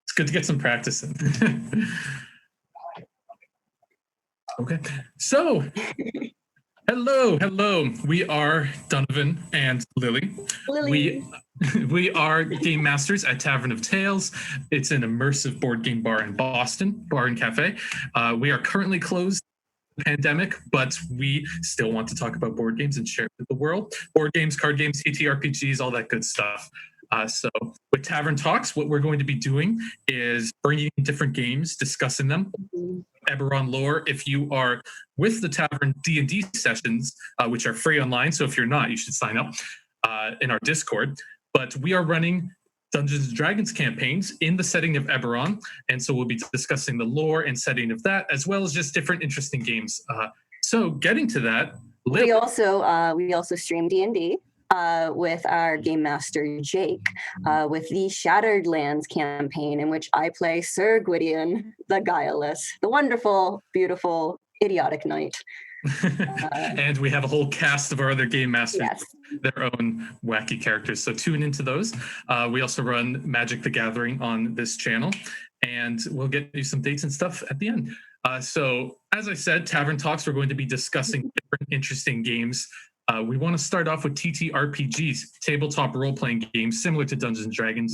It's good to get some practice in. Okay, so hello. We are Donovan and Lily. We are game masters at Tavern of Tales. It's an immersive board game bar in Boston, bar and cafe. We are currently closed pandemic, but we still want to talk about board games and share it with the world. Board games, card games, TTRPGs, all that good stuff. So with Tavern Talks, what we're going to be doing is bringing in different games, discussing them, Eberron lore. If you are with the Tavern D&D sessions, which are free online, so if you're not, you should sign up in our Discord. But we are running Dungeons and Dragons campaigns in the setting of Eberron, and so we'll be discussing the lore and setting of that, as well as just different interesting games. So getting to that, we also stream D&D. With our game master Jake, with the Shattered Lands campaign, in which I play Sir Gwydion the Guileless, the wonderful, beautiful, idiotic knight. And we have a whole cast of our other game masters, with their own wacky characters. So tune into those. We also run Magic the Gathering on this channel, and we'll get you some dates and stuff at the end. So as I said, Tavern Talks, we're going to be discussing different interesting games. We want to start off with TTRPGs, tabletop role-playing games similar to Dungeons & Dragons,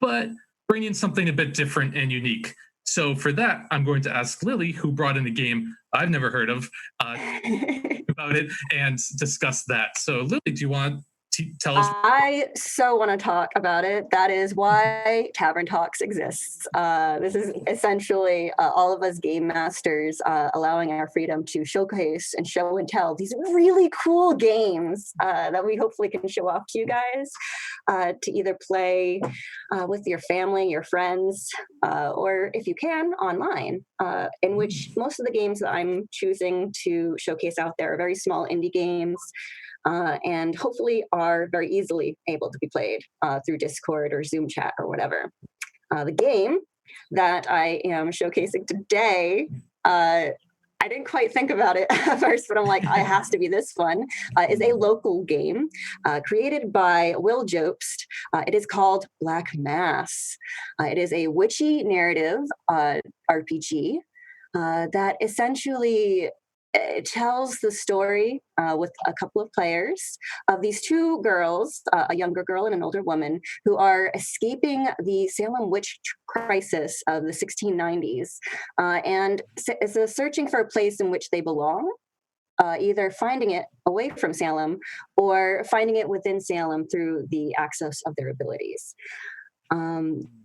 but bring in something a bit different and unique. So for that, I'm going to ask Lily, who brought in a game I've never heard of, about it and discuss that. So Lily, do you want to tell us? I so want to talk about it. That is why Tavern Talks exists. This is essentially all of us game masters allowing our freedom to showcase and show and tell these really cool games that we hopefully can show off to you guys to either play with your family, your friends, or if you can, online, in which most of the games that I'm choosing to showcase out there are very small indie games. And hopefully are very easily able to be played through Discord or Zoom chat or whatever. The game that I am showcasing today, I didn't quite think about it at first, but I'm like, it has to be this one, is a local game created by Will Jobst. It is called Black Mass. It is a witchy narrative RPG that essentially it tells the story with a couple of players of these two girls, a younger girl and an older woman, who are escaping the Salem witch crisis of the 1690s and is searching for a place in which they belong, either finding it away from Salem or finding it within Salem through the access of their abilities.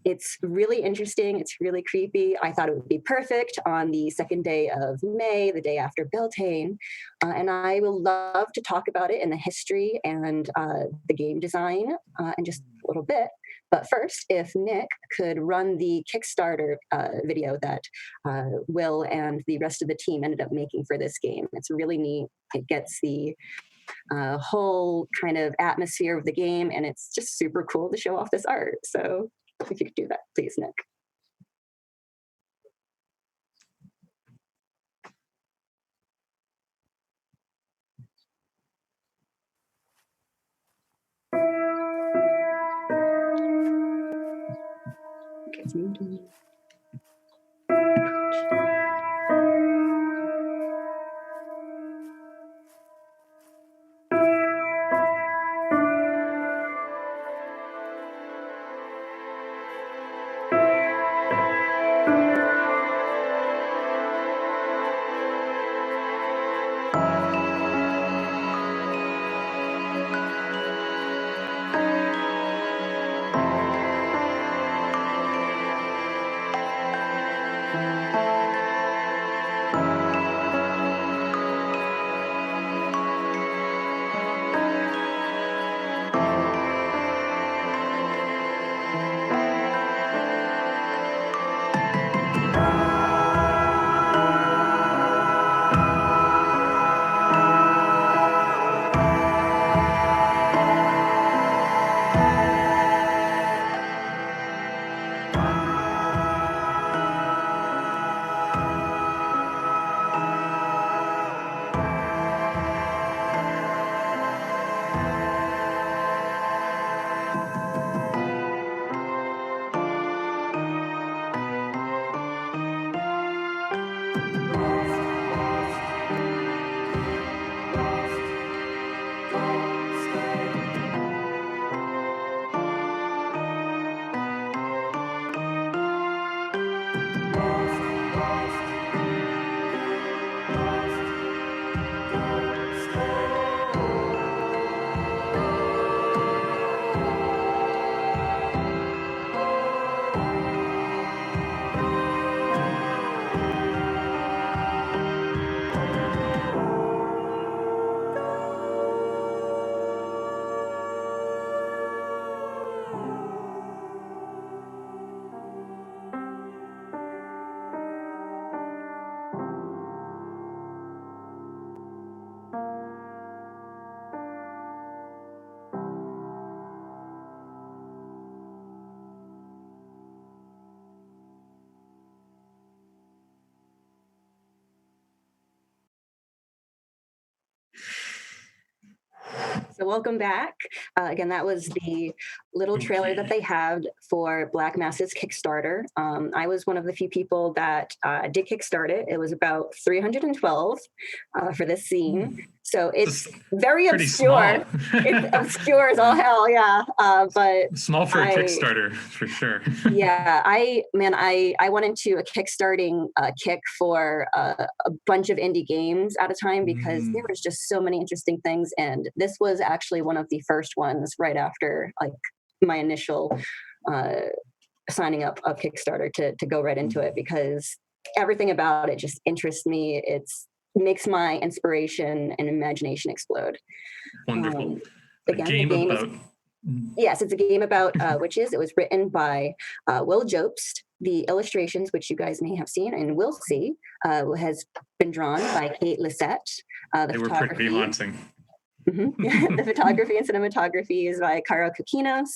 It's really interesting. It's really creepy. I thought it would be perfect on the second day of May, the day after Beltane. And I will love to talk about it and the history and the game design in just a little bit. But first, if Nick could run the Kickstarter video that Will and the rest of the team ended up making for this game. It's really neat. It gets the whole kind of atmosphere of the game, and it's just super cool to show off this art. So if you could do that, please, Nick. So welcome back. Again, that was the little trailer that they had for Black Mass's Kickstarter. I was one of the few people that did kickstart it. It was about 312 for this scene. So it's very Pretty obscure. small. It's obscure as all hell, yeah. But small for a Kickstarter, for sure. Yeah, I went into a kickstarting kick for a bunch of indie games at a time because there was just so many interesting things, and this was actually one of the first ones right after like my initial signing up of Kickstarter to go right into it because everything about it just interests me. It's makes my inspiration and imagination explode. Wonderful. Again, the game is. Yes, it's a game about witches. It was written by Will Jobst. The illustrations, which you guys may have seen and will see, has been drawn by Kate Lissette. They were pretty haunting. The photography and cinematography is by Caro Kukinos.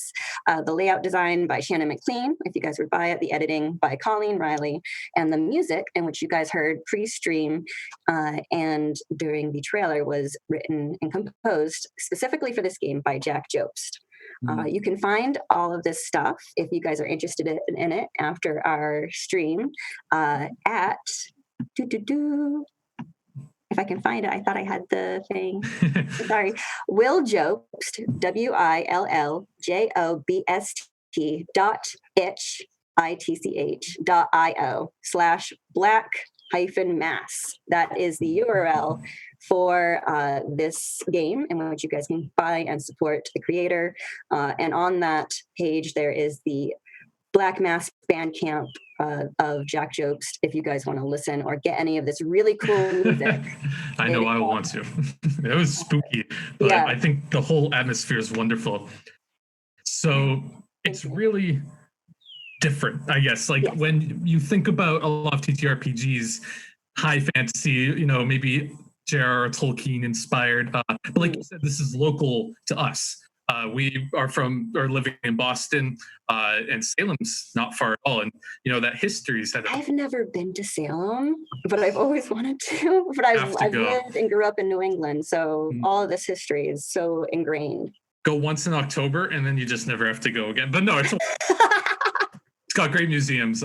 The layout design by Shannon McLean, if you guys would buy it. The editing by Colleen Riley. And the music, in which you guys heard pre-stream and during the trailer, was written and composed specifically for this game by Jack Jobst. You can find all of this stuff if you guys are interested in it after our stream at if I can find it. I thought I had the thing. Sorry. Will Jobst, WILLJOBST itch.io/black-mass. That is the URL for this game in which you guys can buy and support the creator. And on that page, there is the Black Mass Bandcamp of Jack Jobst if you guys want to listen or get any of this really cool music. I know I want to. It was spooky, but yeah. I think the whole atmosphere is wonderful. So it's really different, I guess. Like when you think about a lot of TTRPGs, high fantasy, maybe J.R.R. Tolkien inspired, but like you said, this is local to us. We are living in Boston, and Salem's not far at all. And, that history's had. I've never been to Salem, but I've always wanted to. But I've lived and grew up in New England. So all of this history is so ingrained. Go once in October and then you just never have to go again. But no, it's got great museums,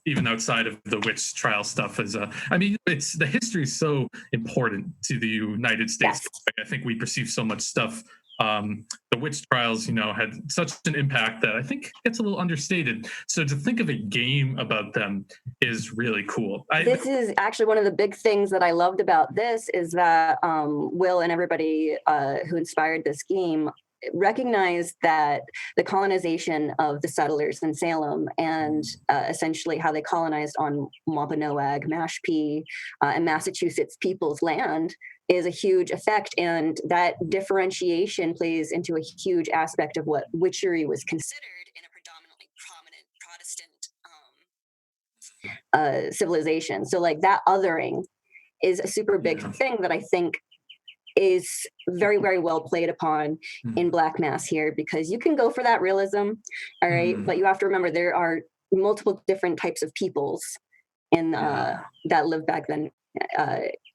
even outside of the witch trial stuff. It's the history is so important to the United States. Yes. I think we perceive so much stuff. The witch trials, had such an impact that I think it's a little understated. So to think of a game about them is really cool. This is actually one of the big things that I loved about this is that Will and everybody who inspired this game recognized that the colonization of the settlers in Salem and essentially how they colonized on Wampanoag, Mashpee, and Massachusetts people's land is a huge effect, and that differentiation plays into a huge aspect of what witchery was considered in a predominantly Protestant civilization. So like that othering is a super big thing that I think is very, very well played upon in Black Mass here, because you can go for that realism, all right, but you have to remember there are multiple different types of peoples in that lived back then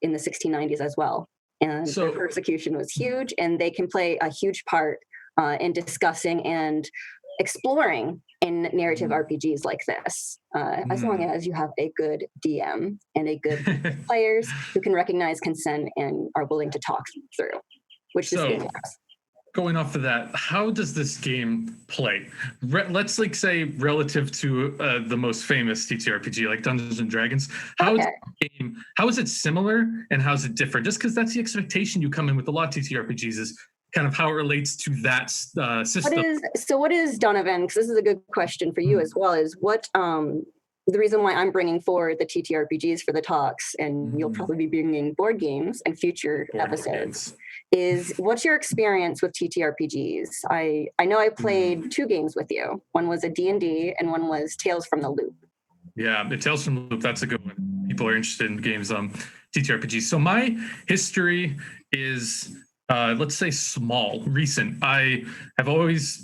in the 1690s as well. And so, persecution was huge, and they can play a huge part in discussing and exploring in narrative RPGs like this, as long as you have a good DM and a good players who can recognize consent and are willing to talk through, which this game has. Going off of that, how does this game play? Let's say relative to the most famous TTRPG like Dungeons and Dragons. How is it similar and how is it different? Just because that's the expectation you come in with a lot of TTRPGs is kind of how it relates to that system. What is Donovan? Because this is a good question for you as well. Is what the reason why I'm bringing forward the TTRPGs for the talks, and you'll probably be bringing board games and future episodes. Is what's your experience with TTRPGs? I know I played 2 games with you. One was a D&D and one was Tales from the Loop. Yeah, the Tales from the Loop, that's a good one. People are interested in games, TTRPGs. So my history is, let's say small, recent. I have always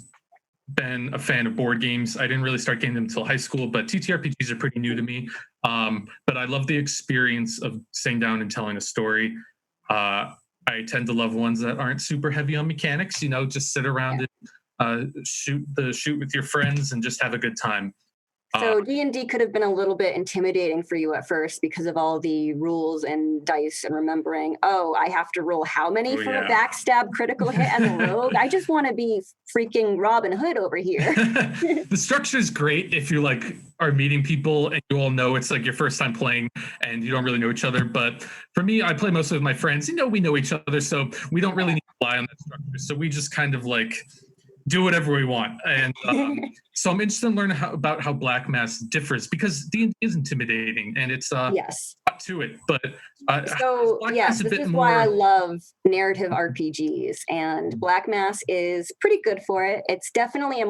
been a fan of board games. I didn't really start getting them until high school, but TTRPGs are pretty new to me. But I love the experience of sitting down and telling a story. I tend to love ones that aren't super heavy on mechanics. Just sit around and shoot with your friends and just have a good time. Uh, So D&D could have been a little bit intimidating for you at first because of all the rules and dice and remembering, oh, I have to roll how many oh for a yeah. backstab critical hit as a rogue? I just want to be freaking Robin Hood over here. The structure is great if you like are meeting people and you all know it's like your first time playing and you don't really know each other. But for me, I play mostly with my friends. We know each other, so we don't really need to rely on that structure. So we just kind of like do whatever we want. And so I'm interested in learning about how Black Mass differs because D&D is intimidating and it's Yes. not to it, but So Black yes, Mass a this bit is why I more. love narrative RPGs, and Black Mass is pretty good for it. It's definitely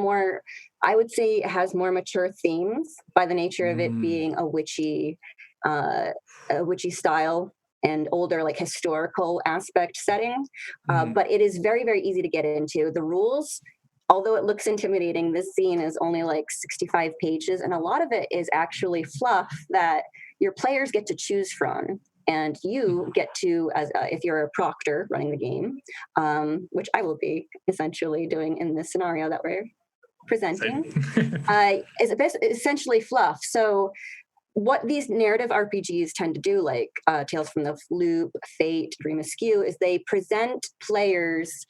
I would say, it has more mature themes by the nature of it Mm, being uh, a witchy style and older, like historical aspect setting. mm, But it is very, very easy to get into. The rules, although it looks intimidating, this scene is only like 65 pages, and a lot of it is actually fluff that your players get to choose from. And you get to, as if you're a proctor running the game, which I will be essentially doing in this scenario that we're presenting, same. essentially fluff. So what these narrative RPGs tend to do, like Tales from the Loop, Fate, Dream Askew, is they present players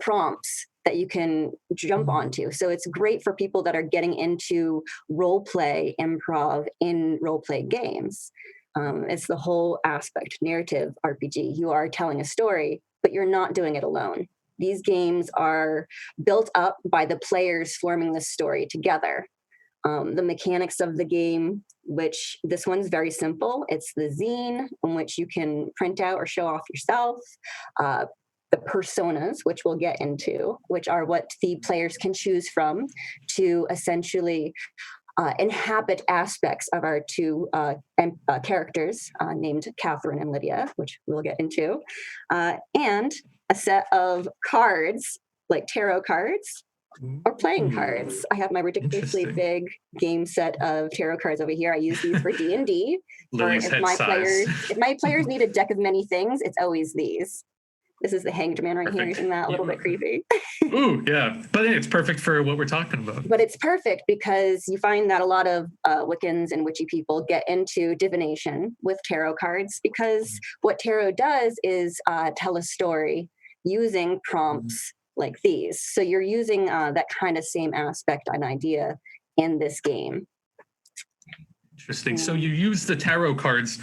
prompts that you can jump onto. So it's great for people that are getting into role play, improv in role play games. It's the whole aspect, narrative RPG. You are telling a story, but you're not doing it alone. These games are built up by the players forming the story together. The mechanics of the game, which this one's very simple. It's the zine, in which you can print out or show off yourself. Uh, the personas, which we'll get into, which are what the players can choose from to essentially inhabit aspects of our two characters named Catherine and Lydia, which we'll get into, and a set of cards, like tarot cards, or playing Ooh, cards. I have my ridiculously interesting. big game set of tarot cards over here. I use these for D&D. For Lily's head size. if my players need a deck of many things, it's always these. This is the Hanged Man right here. Perfect. Isn't that a little Yeah. bit creepy? Ooh, yeah. But it's perfect for what we're talking about. But it's perfect because you find that a lot of Wiccans and witchy people get into divination with tarot cards because what tarot does is tell a story using prompts like these. So you're using that kind of same aspect and idea in this game. Interesting. So you use the tarot cards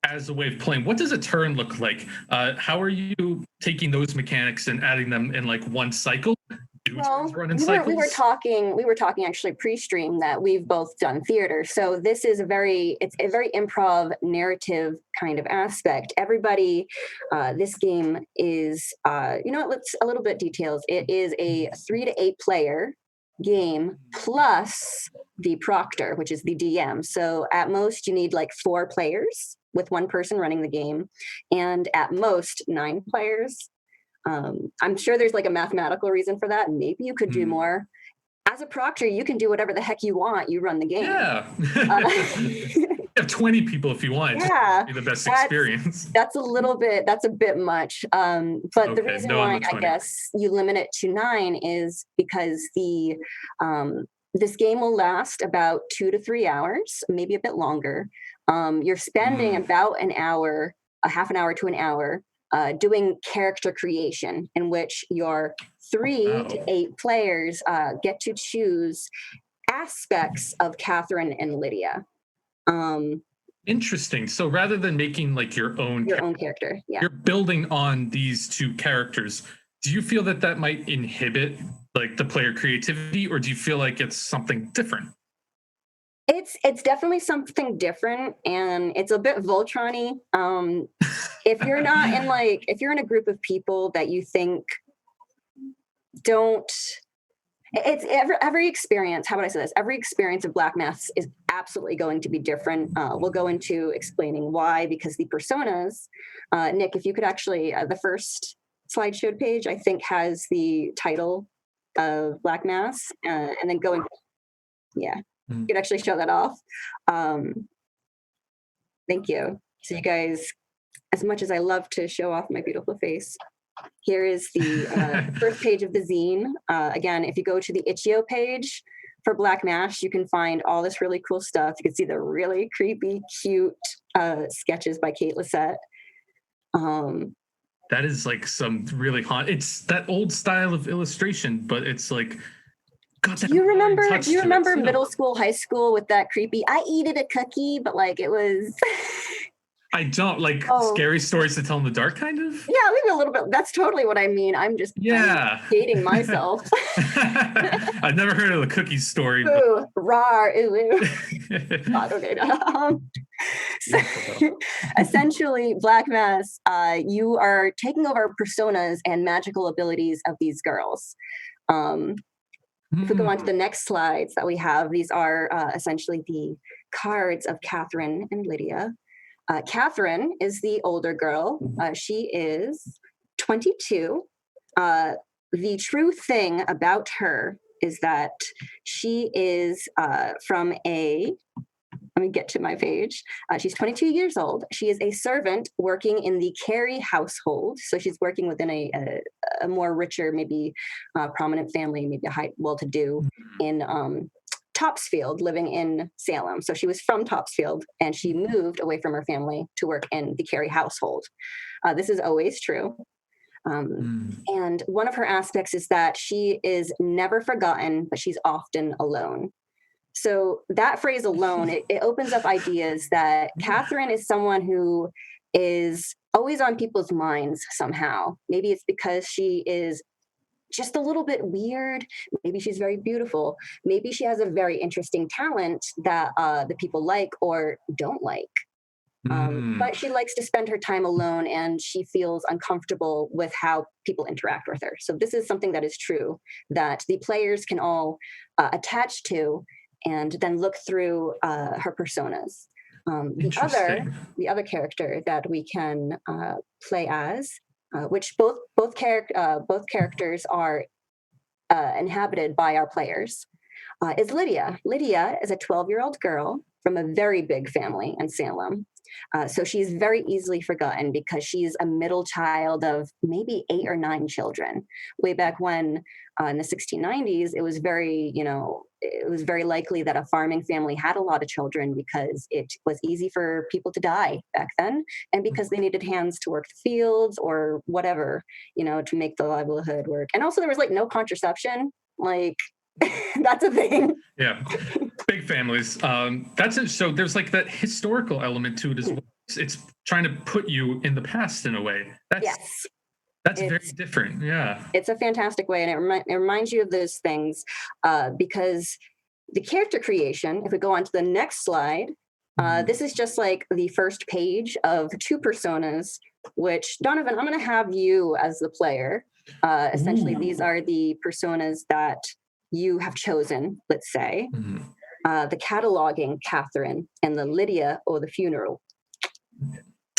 as a way of playing. What does a turn look like? How are you taking those mechanics and adding them in like one cycle? Do turns Well, run in we were cycles? talking actually pre-stream that we've both done theater. So this is it's a very improv narrative kind of aspect. Everybody, this game is, let's a little bit details. It is a 3 to 8 player game plus the proctor, which is the DM. So at most you need like 4 players with one person running the game, and at most 9 players. I'm sure there's like a mathematical reason for that. Maybe you could do Hmm. more. As a proctor, you can do whatever the heck you want. You run the game. Yeah. Uh, You have 20 people if you want. It just yeah, be the best that's experience. that's a bit much. But the Okay, reason no on why the I 20. guess you limit it to 9 is because this game will last about 2 to 3 hours, maybe a bit longer. You're spending Mm. about an hour, a half an hour to an hour, doing character creation, in which your 3 to 8 Wow. players get to choose aspects of Catherine and Lydia. Um, Interesting. So rather than making like your own, your own character, yeah. you're building on these two characters. Do you feel that that might inhibit like the player creativity, or do you feel like it's something different? It's definitely something different, and it's a bit Voltron-y. If you're not in if you're in a group of people that you think don't, it's every experience. How would I say this? Every experience of Black Mass is absolutely going to be different. We'll go into explaining why, because the personas. Nick, if you could actually, the first slideshow page, I think, has the title of Black Mass, and then going, yeah, you Mm. could actually show that off. Um, Thank you. So you guys as much as I love to show off my beautiful face, here is the first page of the zine. Again, if you go to the Itch.io page for Black Mash, you can find all this really cool stuff. You can see the really creepy, cute sketches by Kate Lissette. That is like some really hot. It's that old style of illustration, but it's like got that. Do you remember too. middle school, high school with that creepy? I eat it a cookie, but like it was. I don't like scary stories to tell in the dark, kind of. Yeah, maybe a little bit. That's totally what I mean. I'm dating myself. I've never heard of the cookie story. Ooh, rar, ooh. God, okay. So, essentially, Black Mass, you are taking over personas and magical abilities of these girls. If we go on to the next slides that we have, these are essentially the cards of Catherine and Lydia. Catherine is the older girl. She is 22. The true thing about her is that she is from a, let me get to my page. She's 22 years old. She is a servant working in the Carey household. So she's working within a more richer, maybe prominent family, maybe a high, well-to-do in Topsfield, living in Salem. So she was from Topsfield and she moved away from her family to work in the Carey household. This is always true. And one of her aspects is that she is never forgotten, but she's often alone. So that phrase alone, it opens up ideas that Catherine is someone who is always on people's minds somehow. Maybe it's because she is just a little bit weird. Maybe she's very beautiful. Maybe she has a very interesting talent that the people like or don't like. But she likes to spend her time alone and she feels uncomfortable with how people interact with her. So this is something that is true that the players can all attach to and then look through her personas. The other character that we can play as, which both characters are inhabited by our players, is Lydia. Lydia is a 12-year-old girl from a very big family in Salem. So she's very easily forgotten because she's a middle child of maybe 8 or 9 children. Way back when, in the 1690s, it was very likely that a farming family had a lot of children because it was easy for people to die back then, and because they needed hands to work the fields or whatever, to make the livelihood work. And also there was like no contraception, like that's a thing. Yeah. Big families. That's it. So there's like that historical element to it as well. It's trying to put you in the past in a way. That's very different. Yeah. It's a fantastic way. And it reminds you of those things because the character creation, if we go on to the next slide, this is just like the first page of 2 personas, which Donovan, I'm going to have you as the player. Essentially, these are the personas that you have chosen, let's say. The cataloging Catherine and the Lydia or the funeral.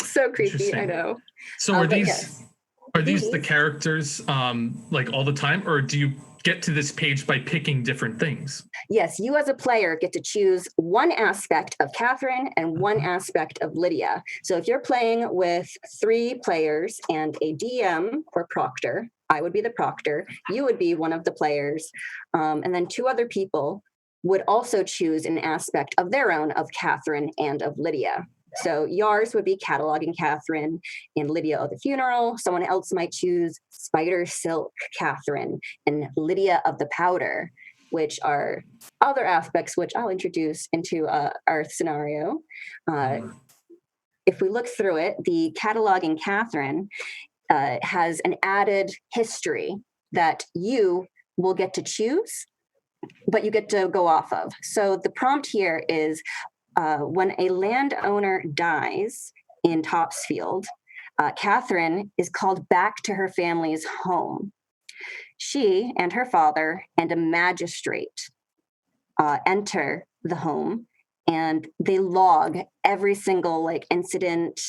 So creepy, I know. So are these the characters like all the time, or do you get to this page by picking different things? Yes, you as a player get to choose one aspect of Catherine and one aspect of Lydia. So if you're playing with 3 players and a DM or proctor, I would be the proctor, you would be one of the players, and then 2 other people would also choose an aspect of their own of Catherine and of Lydia. So yours would be cataloging Catherine and Lydia of the funeral. Someone else might choose spider silk Catherine and Lydia of the powder, which are other aspects which I'll introduce into our scenario. If we look through it, the cataloging Catherine has an added history that you will get to choose, but you get to go off of. So the prompt here is when a landowner dies in Topsfield, Catherine is called back to her family's home. She and her father and a magistrate enter the home, and they log every single incident,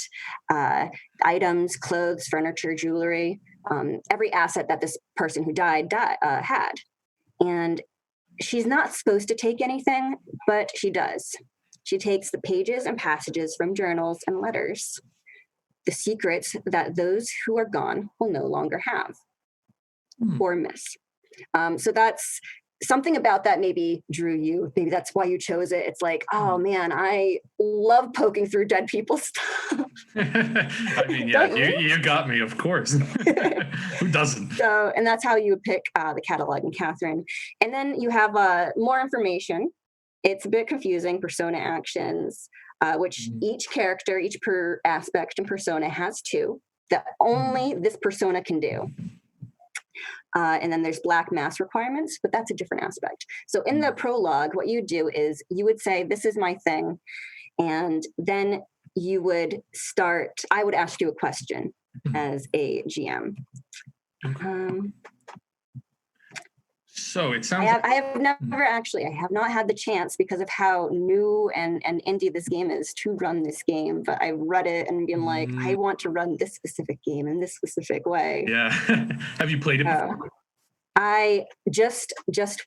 items, clothes, furniture, jewelry, every asset that this person who died had. And she's not supposed to take anything, but she does. She takes the pages and passages from journals and letters. the secrets that those who are gone will no longer have or miss. So that's something about that maybe drew you. Maybe that's why you chose it. It's like, oh man, I love poking through dead people's stuff. I mean, yeah, you got me, of course. Who doesn't? So, and that's how you would pick the catalog in Catherine. And then you have more information. It's a bit confusing. Persona actions, which each character, each per aspect and persona has two that only this persona can do. And then there's black mass requirements, but that's a different aspect. So in the prologue, what you do is you would say, this is my thing. And then you would start, I would ask you a question as a GM. So it sounds I have not had the chance because of how new and indie this game is to run this game, but I've read it and been like, I want to run this specific game in this specific way. Yeah. Have you played it before? I just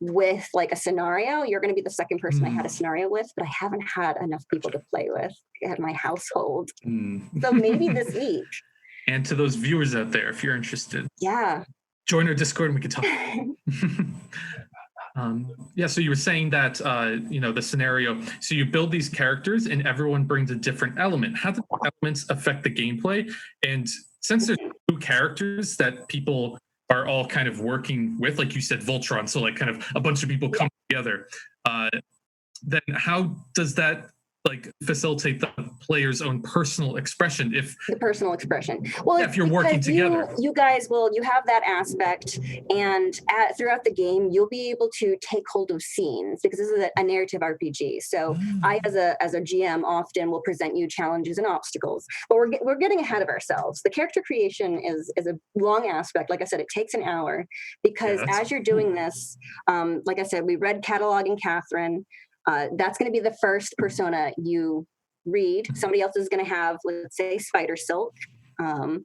with like a scenario, you're going to be the second person I had a scenario with, but I haven't had enough people to play with at my household. So maybe this week. And to those viewers out there, if you're interested. Yeah. Join our Discord and we can talk. Yeah, so you were saying that, the scenario, so you build these characters and everyone brings a different element. How do the elements affect the gameplay? And since there's two characters that people are all kind of working with, like you said, Voltron, so like kind of a bunch of people come together, then how does that like facilitate the player's own personal expression? If the personal expression, well, if you're working together, you guys you have that aspect, and throughout the game you'll be able to take hold of scenes because this is a narrative RPG. So I as a GM often will present you challenges and obstacles, but we're getting ahead of ourselves. The character creation is a long aspect. Like I said, it takes an hour because as you're doing this, like I said, we read cataloging Catherine. That's going to be the first persona you read. Somebody else is going to have, let's say, Spider Silk. Now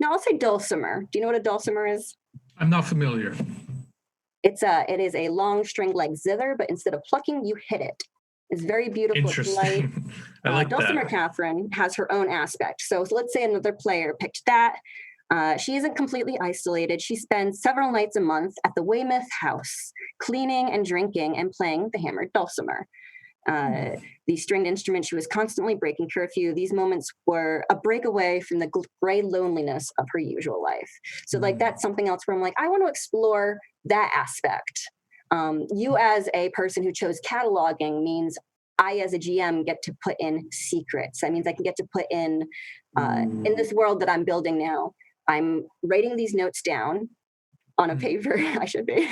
I'll say Dulcimer. Do you know what a Dulcimer is? I'm not familiar. It is a long string like zither, but instead of plucking, you hit it. It's very beautiful. Interesting. I like Dulcimer that. Catherine has her own aspect. So let's say another player picked that. She isn't completely isolated. She spends several nights a month at the Weymouth house, cleaning and drinking and playing the hammered dulcimer. The stringed instrument, she was constantly breaking curfew. These moments were a breakaway from the gray loneliness of her usual life. So like that's something else where I'm like, I want to explore that aspect. You as a person who chose cataloging means I as a GM get to put in secrets. That means I can get to put in this world that I'm building now. I'm writing these notes down on a paper, I should be.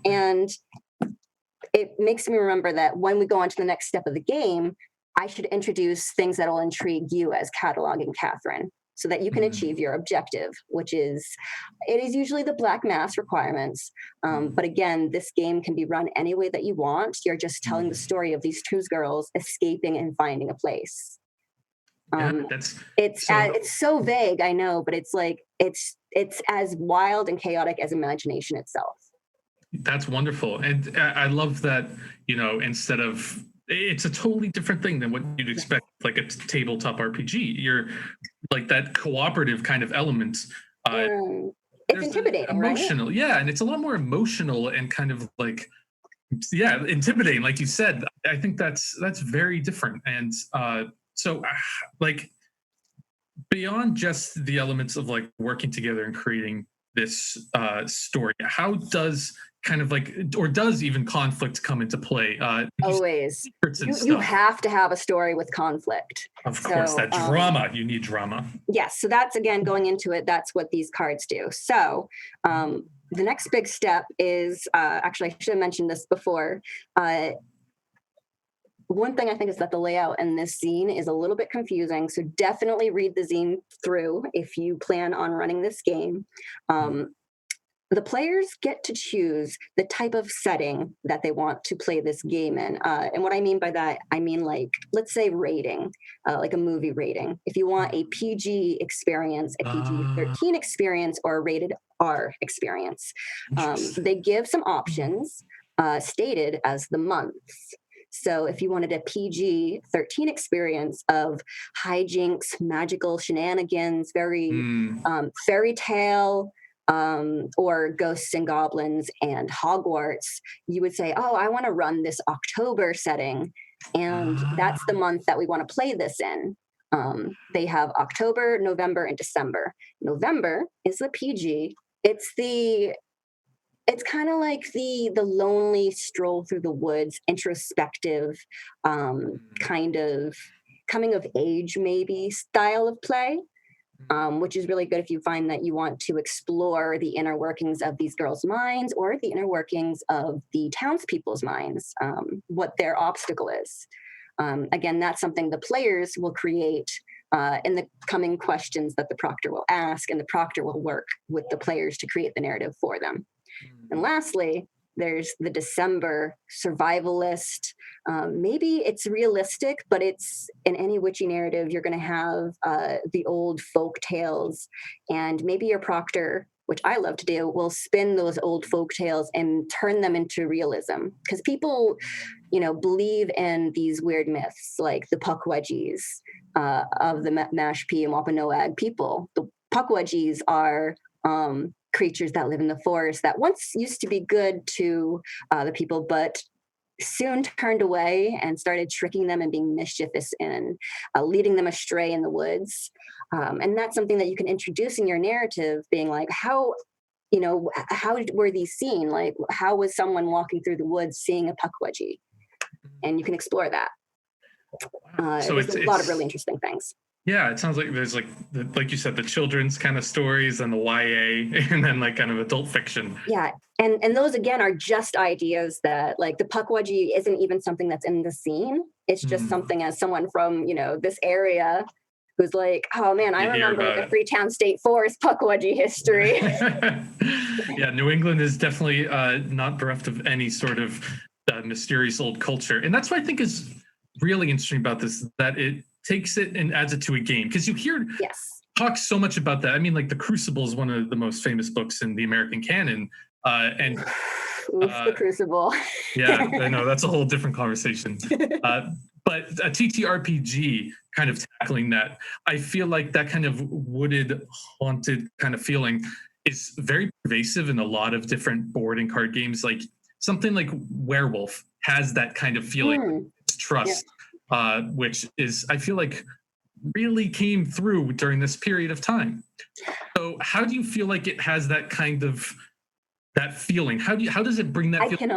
And it makes me remember that when we go on to the next step of the game, I should introduce things that will intrigue you as cataloging Catherine so that you can achieve your objective, which is, it is usually the black mass requirements. But again, this game can be run any way that you want. You're just telling the story of these two girls escaping and finding a place. It's so vague, I know, but it's like it's as wild and chaotic as imagination itself. That's wonderful, and I love that. Instead of it's a totally different thing than what you'd expect, like a tabletop RPG. You're like that cooperative kind of element. It's intimidating, emotional, right? Yeah, and it's a lot more emotional and kind of like, intimidating, like you said. I think that's very different, and so, like, beyond just the elements of like working together and creating this story, how does kind of like, or does even conflict come into play? Always. You have to have a story with conflict. Of course, that drama. You need drama. Yes. So that's, again, going into it, that's what these cards do. So the next big step is, actually, I should have mentioned this before. One thing I think is that the layout in this zine is a little bit confusing. So definitely read the zine through if you plan on running this game. The players get to choose the type of setting that they want to play this game in. And what I mean by that, I mean like, let's say rating, like a movie rating. If you want a PG experience, a PG-13 experience, or a rated R experience, they give some options stated as the months. So if you wanted a PG-13 experience of hijinks, magical shenanigans, very fairy tale, or ghosts and goblins and Hogwarts, you would say, oh, I want to run this October setting. And that's the month that we want to play this in. They have October, November, and December. November is the PG. It's kind of like the lonely stroll through the woods, introspective, kind of coming of age maybe style of play, which is really good if you find that you want to explore the inner workings of these girls' minds or the inner workings of the townspeople's minds, what their obstacle is. Again, that's something the players will create in the coming questions that the proctor will ask, and the proctor will work with the players to create the narrative for them. And lastly, there's the December survivalist. Maybe it's realistic, but it's in any witchy narrative, you're going to have the old folk tales, and maybe your proctor, which I love to do, will spin those old folk tales and turn them into realism. Because people, believe in these weird myths like the Pukwudgies of the Mashpee and Wampanoag people. The Pukwudgies are creatures that live in the forest that once used to be good to the people, but soon turned away and started tricking them and being mischievous and leading them astray in the woods. And that's something that you can introduce in your narrative, being like, how were these seen? Like, how was someone walking through the woods seeing a Pukwudgie? And you can explore that. So there's a lot of really interesting things. Yeah, it sounds like there's like you said, the children's kind of stories and the YA, and then like kind of adult fiction. Yeah, and those again are just ideas that, like, the Pukwudgie isn't even something that's in the scene. It's just something as someone from this area who's like, oh man, I remember the Freetown State Forest Pukwudgie history. Yeah, New England is definitely not bereft of any sort of mysterious old culture, and that's what I think is really interesting about this, that it takes it and adds it to a game, because you hear talk so much about that. I mean, like The Crucible is one of the most famous books in the American canon, and The Crucible. Yeah, I know that's a whole different conversation. But a TTRPG kind of tackling that, I feel like that kind of wooded, haunted kind of feeling is very pervasive in a lot of different board and card games. Like something like Werewolf has that kind of feeling, trust. Which is, I feel like, really came through during this period of time. So how do you feel like it has that kind of that feeling? How does it bring that feeling?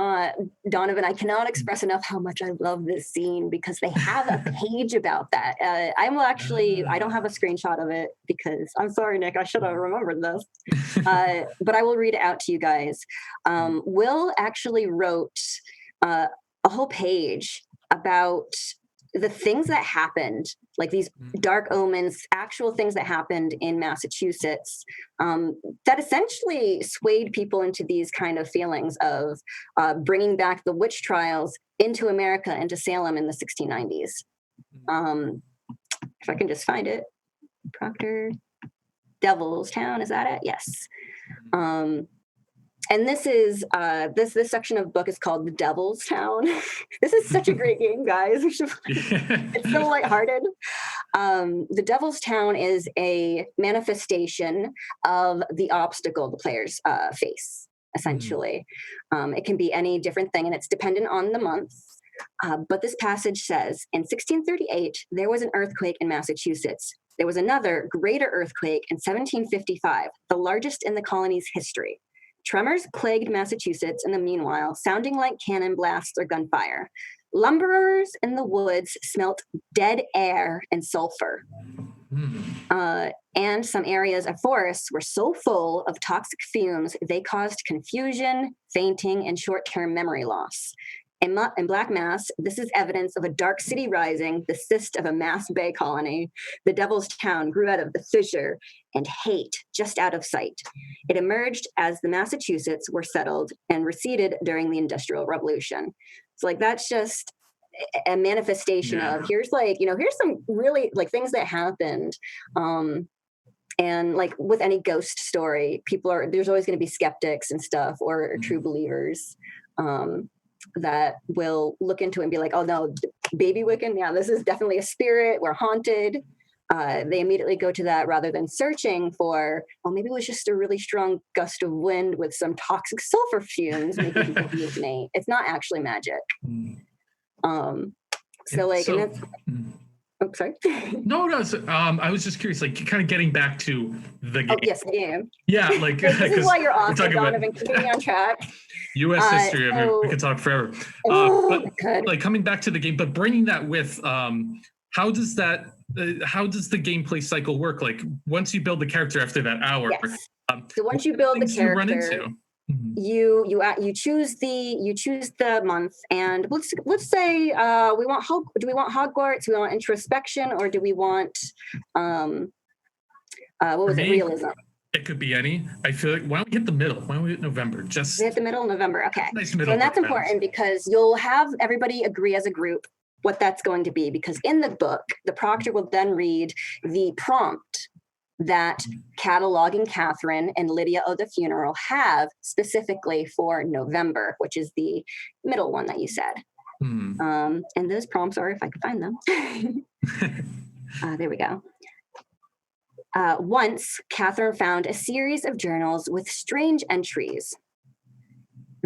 Donovan, I cannot express enough how much I love this scene, because they have a page about that. I don't have a screenshot of it because I'm sorry, Nick, I should have remembered this. But I will read it out to you guys. Will actually wrote a whole page about the things that happened, like these dark omens, actual things that happened in Massachusetts, that essentially swayed people into these kind of feelings of bringing back the witch trials into America, into Salem in the 1690s. If I can just find it, Proctor, Devil's Town, is that it? Yes. And this is this section of book is called The Devil's Town. This is such a great game, guys. It's so lighthearted. The Devil's Town is a manifestation of the obstacle the players face, essentially. It can be any different thing, and it's dependent on the month. But this passage says, in 1638, there was an earthquake in Massachusetts. There was another greater earthquake in 1755, the largest in the colony's history. Tremors plagued Massachusetts in the meanwhile, sounding like cannon blasts or gunfire. Lumberers in the woods smelt dead air and sulfur. And some areas of forests were so full of toxic fumes, they caused confusion, fainting, and short-term memory loss. In Black Mass, this is evidence of a dark city rising, the cyst of a mass bay colony. The Devil's Town grew out of the fissure and hate just out of sight. It emerged as the Massachusetts were settled and receded during the Industrial Revolution. So, like, that's just a manifestation of here's some really like things that happened. And like with any ghost story, there's always going to be skeptics and stuff, or true believers. that will look into it and be like, oh no, baby Wiccan, yeah, this is definitely a spirit. We're haunted. They immediately go to that rather than searching for, oh, maybe it was just a really strong gust of wind with some toxic sulfur fumes making people hallucinate. It's not actually magic. So like, and that's, oh, sorry. No. So, I was just curious, like, kind of getting back to the game. Oh, yes, the game. Yeah, like this is why you're awesome, talking Donovan, keeping me on track. U.S. history. I mean, we could talk forever. But like coming back to the game, but bringing that with, how does that? How does the gameplay cycle work? Like once you build the character after that hour, yes. So once you build the character, you run into? you choose the month, and let's say do we want Hogwarts, do we want introspection, or do we want what was it, realism? It could be any. I feel like, why don't we hit the middle? Why don't we hit November? Just hit the middle of November. Okay. Nice middle. And that's important because you'll have everybody agree as a group what that's going to be, because in the book, the proctor will then read the prompt that Cataloging Catherine and Lydia of the Funeral have specifically for November, which is the middle one that you said. And those prompts are, if I can find them. There we go. Once, Catherine found a series of journals with strange entries.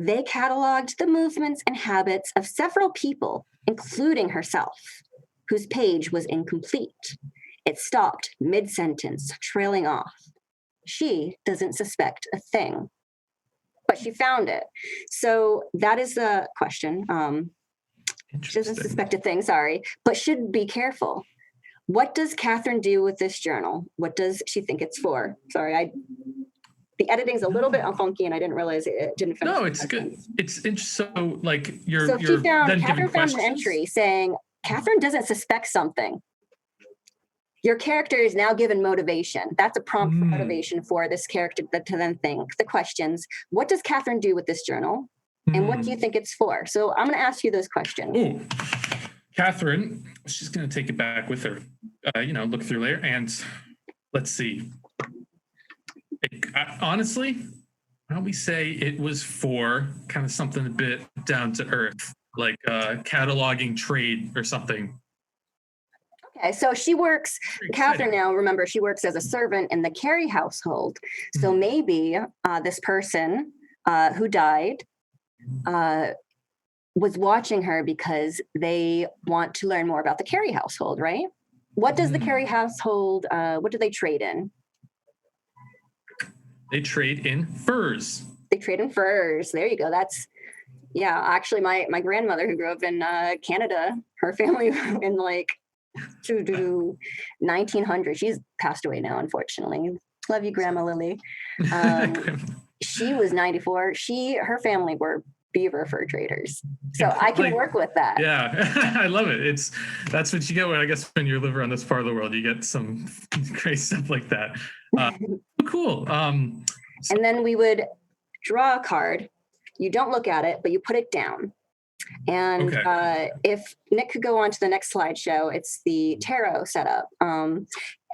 They cataloged the movements and habits of several people, including herself, whose page was incomplete. It stopped mid-sentence, trailing off. She doesn't suspect a thing, but she found it. So that is the question. She doesn't suspect a thing, sorry, but should be careful. What does Catherine do with this journal? What does she think it's for? Sorry, the editing's a little bit funky, and I didn't realize it didn't finish. No, it's good. It's so like Catherine found an entry saying Catherine doesn't suspect something. Your character is now given motivation. That's a prompt for motivation for this character to then think the questions. What does Catherine do with this journal? And what do you think it's for? So I'm going to ask you those questions. Ooh. Catherine, she's going to take it back with her, look through later. And let's see. Honestly, why don't we say it was for kind of something a bit down to earth, like cataloging trade or something. Okay, so she works, Catherine now, remember, she works as a servant in the Carey household. So maybe this person who died was watching her because they want to learn more about the Carey household, right? What does the Carey household, what do they trade in? They trade in furs. They trade in furs. There you go. Actually, my grandmother who grew up in Canada, her family in like 1900. She's passed away now, unfortunately. Love you, Grandma Lily. She was 94. Her family were beaver fur traders. So I can work with that. Yeah, I love it. That's what you get when you live around this part of the world. You get some great stuff like that. Cool. And then we would draw a card. You don't look at it, but you put it down. And if Nick could go on to the next slideshow, it's the tarot setup.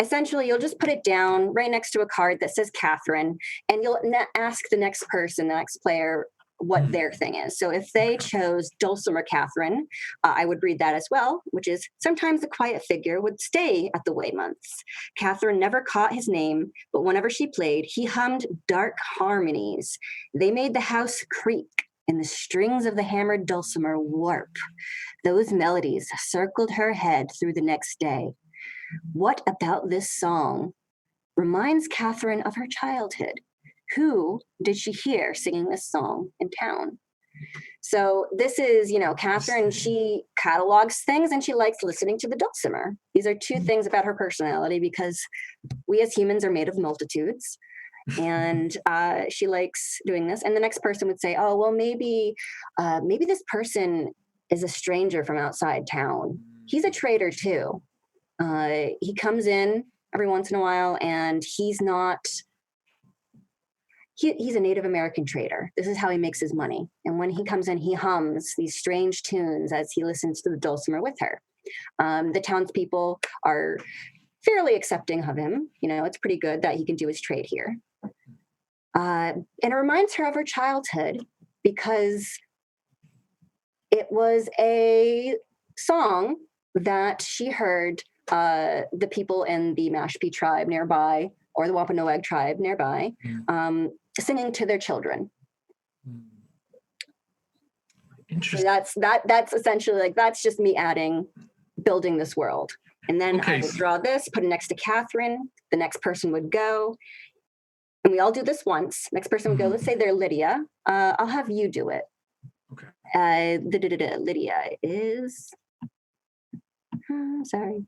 Essentially, you'll just put it down right next to a card that says Catherine, and you'll ask the next player, what their thing is. So if they chose Dulcimer Catherine, I would read that as well, which is sometimes the quiet figure would stay at the way months. Catherine never caught his name, but whenever she played, he hummed dark harmonies. They made the house creak and the strings of the hammered dulcimer warp. Those melodies circled her head through the next day. What about this song reminds Catherine of her childhood? Who did she hear singing this song in town? So this is, Catherine, she catalogs things and she likes listening to the dulcimer. These are two things about her personality because we as humans are made of multitudes. And she likes doing this. And the next person would say, oh, well, maybe this person is a stranger from outside town. He's a trader too. He comes in every once in a while and he's a Native American trader. This is how he makes his money. And when he comes in, he hums these strange tunes as he listens to the dulcimer with her. The townspeople are fairly accepting of him. It's pretty good that he can do his trade here. And it reminds her of her childhood because It was a song that she heard the people in the Mashpee tribe nearby, or the Wampanoag tribe nearby, singing to their children. Interesting. So that's essentially like, that's just me building this world. And then I would draw this, put it next to Catherine. The next person would go. And we all do this once. Next person would go, let's say they're Lydia. I'll have you do it. Okay. Lydia is, sorry.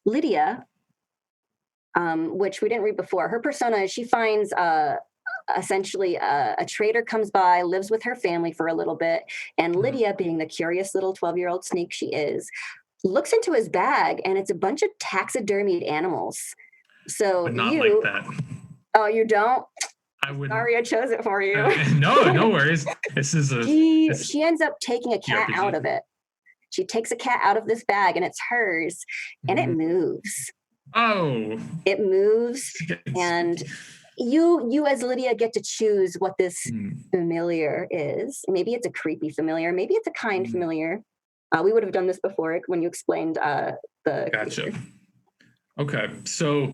Lydia, which we didn't read before, her persona is she finds essentially a trader comes by, lives with her family for a little bit, and Lydia, being the curious little 12-year-old sneak she is, looks into his bag, and it's a bunch of taxidermied animals. So Would not like that. Oh, you don't? I wouldn't. Sorry, I chose it for you. No worries. This is she ends up taking a cat RPG. out of it. She takes a cat out of this bag, and it's hers, and it moves. Oh. It moves, and you as Lydia get to choose what this familiar is. Maybe it's a creepy familiar. Maybe it's a kind familiar. We would have done this before when you explained the. Gotcha. Creature. Okay, so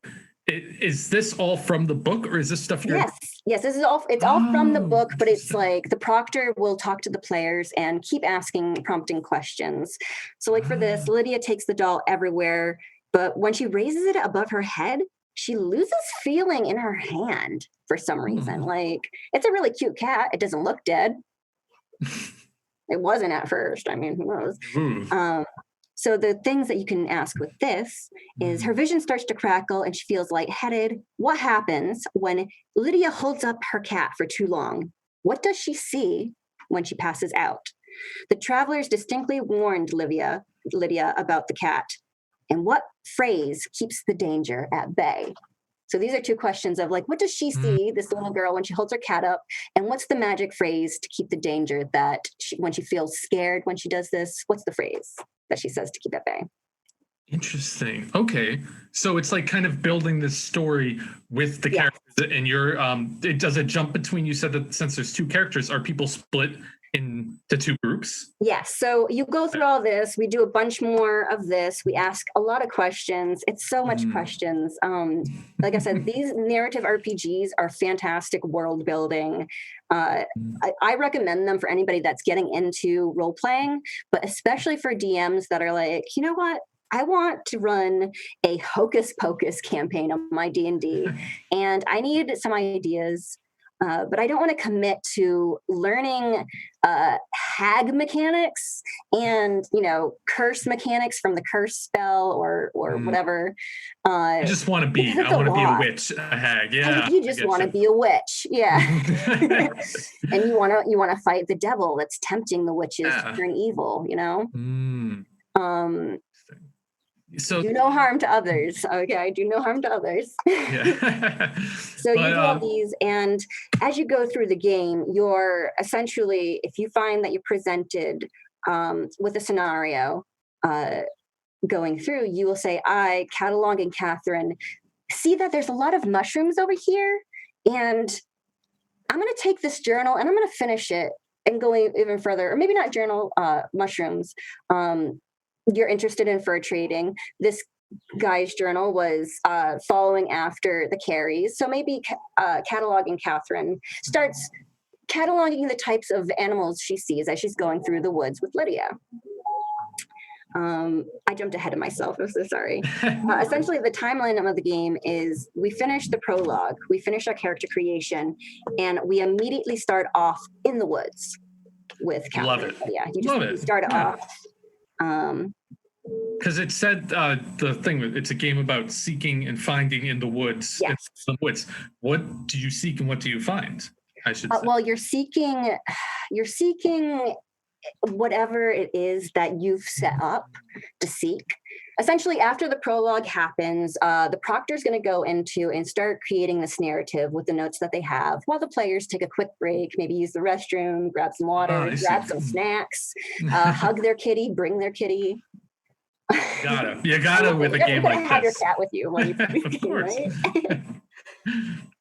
is this all from the book, or is this stuff you're? Yes. This is all. It's all from the book, but it's like the proctor will talk to the players and keep prompting questions. So, like for this, Lydia takes the doll everywhere, but when she raises it above her head, she loses feeling in her hand for some reason. Like, it's a really cute cat. It doesn't look dead. It wasn't at first. I mean, who knows? So the things that you can ask with this is her vision starts to crackle and she feels lightheaded. What happens when Lydia holds up her cat for too long? What does she see when she passes out? The travelers distinctly warned Lydia about the cat. And what phrase keeps the danger at bay? So these are two questions of like, what does she see, this little girl, when she holds her cat up? And what's the magic phrase to keep the danger that when she feels scared when she does this, what's the phrase that she says to keep at bay? Interesting. Okay. So it's like kind of building this story with the characters, and you're, does it jump between, you said that since there's two characters, are people split into two groups? Yes. So you go through all this. We do a bunch more of this. We ask a lot of questions. It's so much questions. Like I said, these narrative RPGs are fantastic world building. I recommend them for anybody that's getting into role playing, but especially for DMs that are like, you know what? I want to run a hocus pocus campaign on my D&D, and I need some ideas. But I don't want to commit to learning hag mechanics and, curse mechanics from the curse spell or whatever. I just want to be. I want to be a witch, a hag. Yeah. You just want to be a witch. Yeah. And you want to fight the devil that's tempting the witches to turn evil. So do no harm to others. Okay, do no harm to others. Yeah. So you do all these, and as you go through the game, you're essentially, if you find that you're presented with a scenario going through, you will say, I, Catalog and Catherine, see that there's a lot of mushrooms over here, and I'm going to take this journal and I'm going to finish it and go even further, or maybe not journal, mushrooms. You're interested in fur trading. This guy's journal was following after the Carries. So maybe Catalog and Catherine starts cataloging the types of animals she sees as she's going through the woods with Lydia. I jumped ahead of myself. I'm so sorry. Essentially, the timeline of the game is we finish the prologue, we finish our character creation, and we immediately start off in the woods with Catherine. Love it. Yeah, you start off. Because it said the thing, it's a game about seeking and finding in the woods. Yes. In the woods. What do you seek and what do you find? I should say. Well, you're seeking whatever it is that you've set up to seek. Essentially, after the prologue happens, the proctor's going to go into and start creating this narrative with the notes that they have, while the players take a quick break, maybe use the restroom, grab some water, grab some snacks, hug their kitty, bring their kitty. You gotta with a game like this. Have your cat with you when you play the game, right?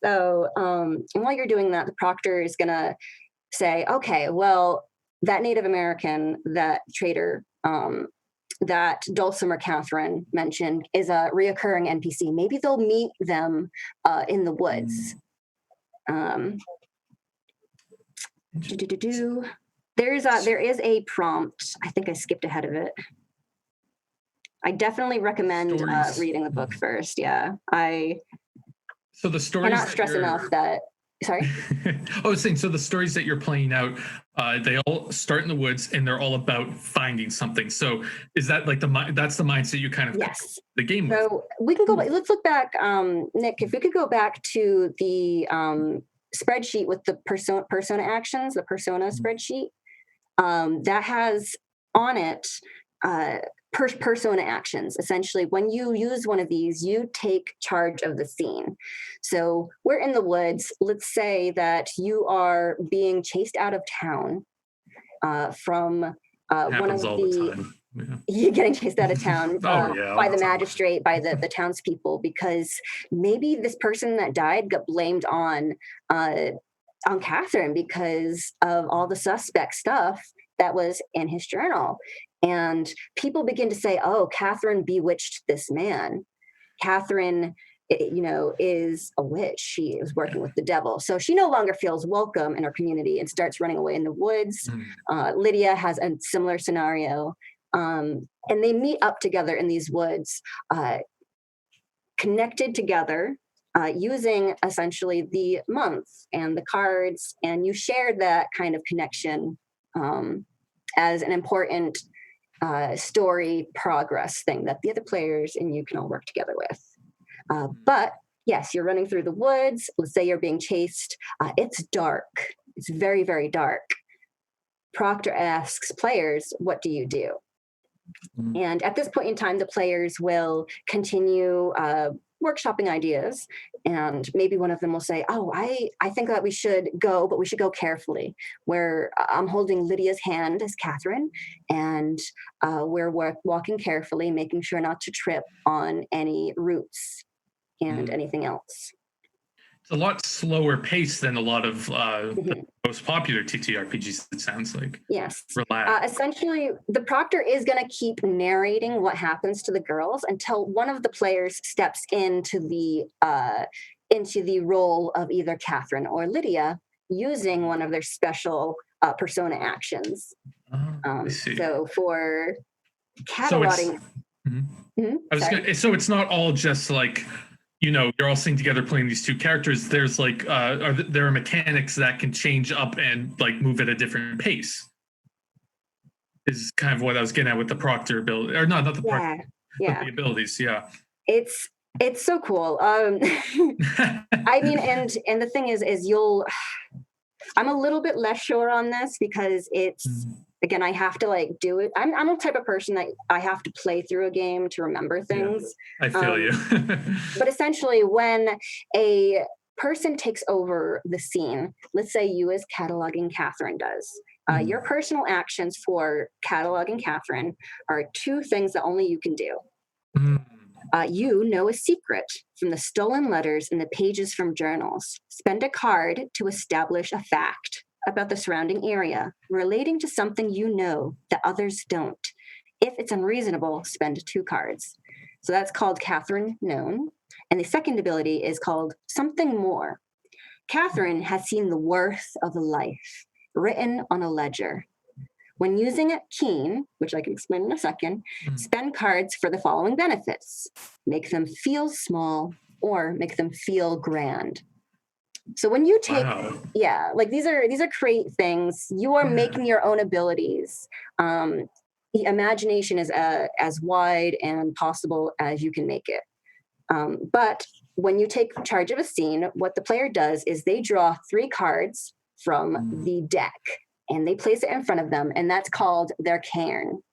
So, and while you're doing that, the proctor is going to say, okay, well, that Native American, that trader, that Dulcimer Catherine mentioned is a reoccurring NPC. Maybe they'll meet them in the woods. There is a prompt. I think I skipped ahead of it. I definitely recommend reading the book first. Yeah, so the stories cannot stress enough that. Sorry. I was saying, so the stories that you're playing out, they all start in the woods, and they're all about finding something. So is that like that's the mindset you kind of yes the game? So we can go. Let's look back, Nick. If we could go back to the spreadsheet with the persona actions, the persona spreadsheet, that has on it persona actions. Essentially, when you use one of these, you take charge of the scene. So we're in the woods. Let's say that you are being chased out of town from one of the you're getting chased out of town by the magistrate, by the townspeople, because maybe this person that died got blamed on Catherine because of all the suspect stuff that was in his journal. And people begin to say, oh, Catherine bewitched this man. Catherine, is a witch. She is working with the devil. So she no longer feels welcome in her community and starts running away in the woods. Lydia has a similar scenario. And they meet up together in these woods, connected together, using essentially the month and the cards. And you share that kind of connection as an important story progress thing that the other players and you can all work together with. But yes, you're running through the woods. Let's say you're being chased. It's dark. It's very, very dark. Proctor asks players, what do you do? And at this point in time, the players will continue workshopping ideas. And maybe one of them will say, oh, I think that we should go, but we should go carefully. Where I'm holding Lydia's hand as Catherine, and we're walking carefully, making sure not to trip on any roots and anything else. It's a lot slower pace than a lot of the most popular TTRPGs, it sounds like. Yes. Essentially, the proctor is going to keep narrating what happens to the girls until one of the players steps into the role of either Catherine or Lydia using one of their special persona actions. So for cataloging... So it's not all just like... you're all sitting together playing these two characters. There's like, there are mechanics that can change up and like move at a different pace. Is kind of what I was getting at with the proctor ability, or not the proctor, but the abilities. Yeah, it's so cool. I mean, and the thing is I'm a little bit less sure on this because it's. Again, I have to like do it. I'm the type of person that I have to play through a game to remember things. Yeah, I feel you. But essentially, when a person takes over the scene, let's say you as cataloging Catherine does, your personal actions for cataloging Catherine are two things that only you can do. You know a secret from the stolen letters and the pages from journals. Spend a card to establish a fact about the surrounding area relating to something you know that others don't. If it's unreasonable, spend 2 cards. So that's called Catherine Known. And the second ability is called Something More. Catherine has seen the worth of a life written on a ledger. When using Keen, which I can explain in a second, spend cards for the following benefits. Make them feel small or make them feel grand. So when you take, like these are create things. You are making your own abilities. The imagination is as wide and possible as you can make it. But when you take charge of a scene, what the player does is they draw 3 cards from the deck and they place it in front of them, and that's called their cairn.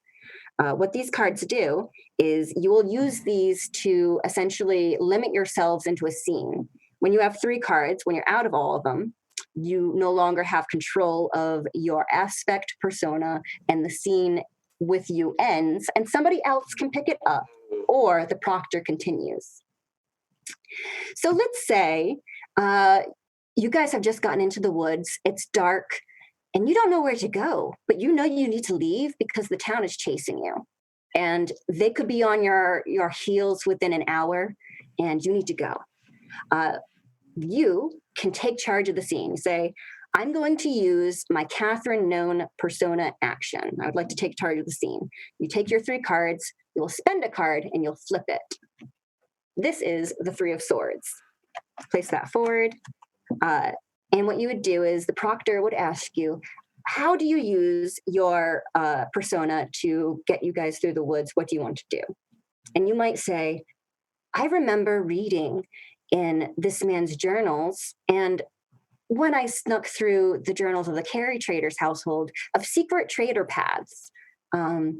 What these cards do is you will use these to essentially limit yourselves into a scene. When you have 3 cards, when you're out of all of them, you no longer have control of your aspect persona, and the scene with you ends, and somebody else can pick it up, or the proctor continues. So let's say you guys have just gotten into the woods. It's dark. and you don't know where to go, but you know you need to leave because the town is chasing you. And they could be on your heels within an hour, and you need to go. Uh, you can take charge of the scene. You say, I'm going to use my Catherine known persona action. I would like to take charge of the scene. You take your 3 cards, you will spend a card, and you'll flip it. This is the 3 of Swords. Place that forward. And what you would do is the proctor would ask you, how do you use your persona to get you guys through the woods? What do you want to do? And you might say, I remember reading in this man's journals, and when I snuck through the journals of the Carey trader's household, of secret trader paths, and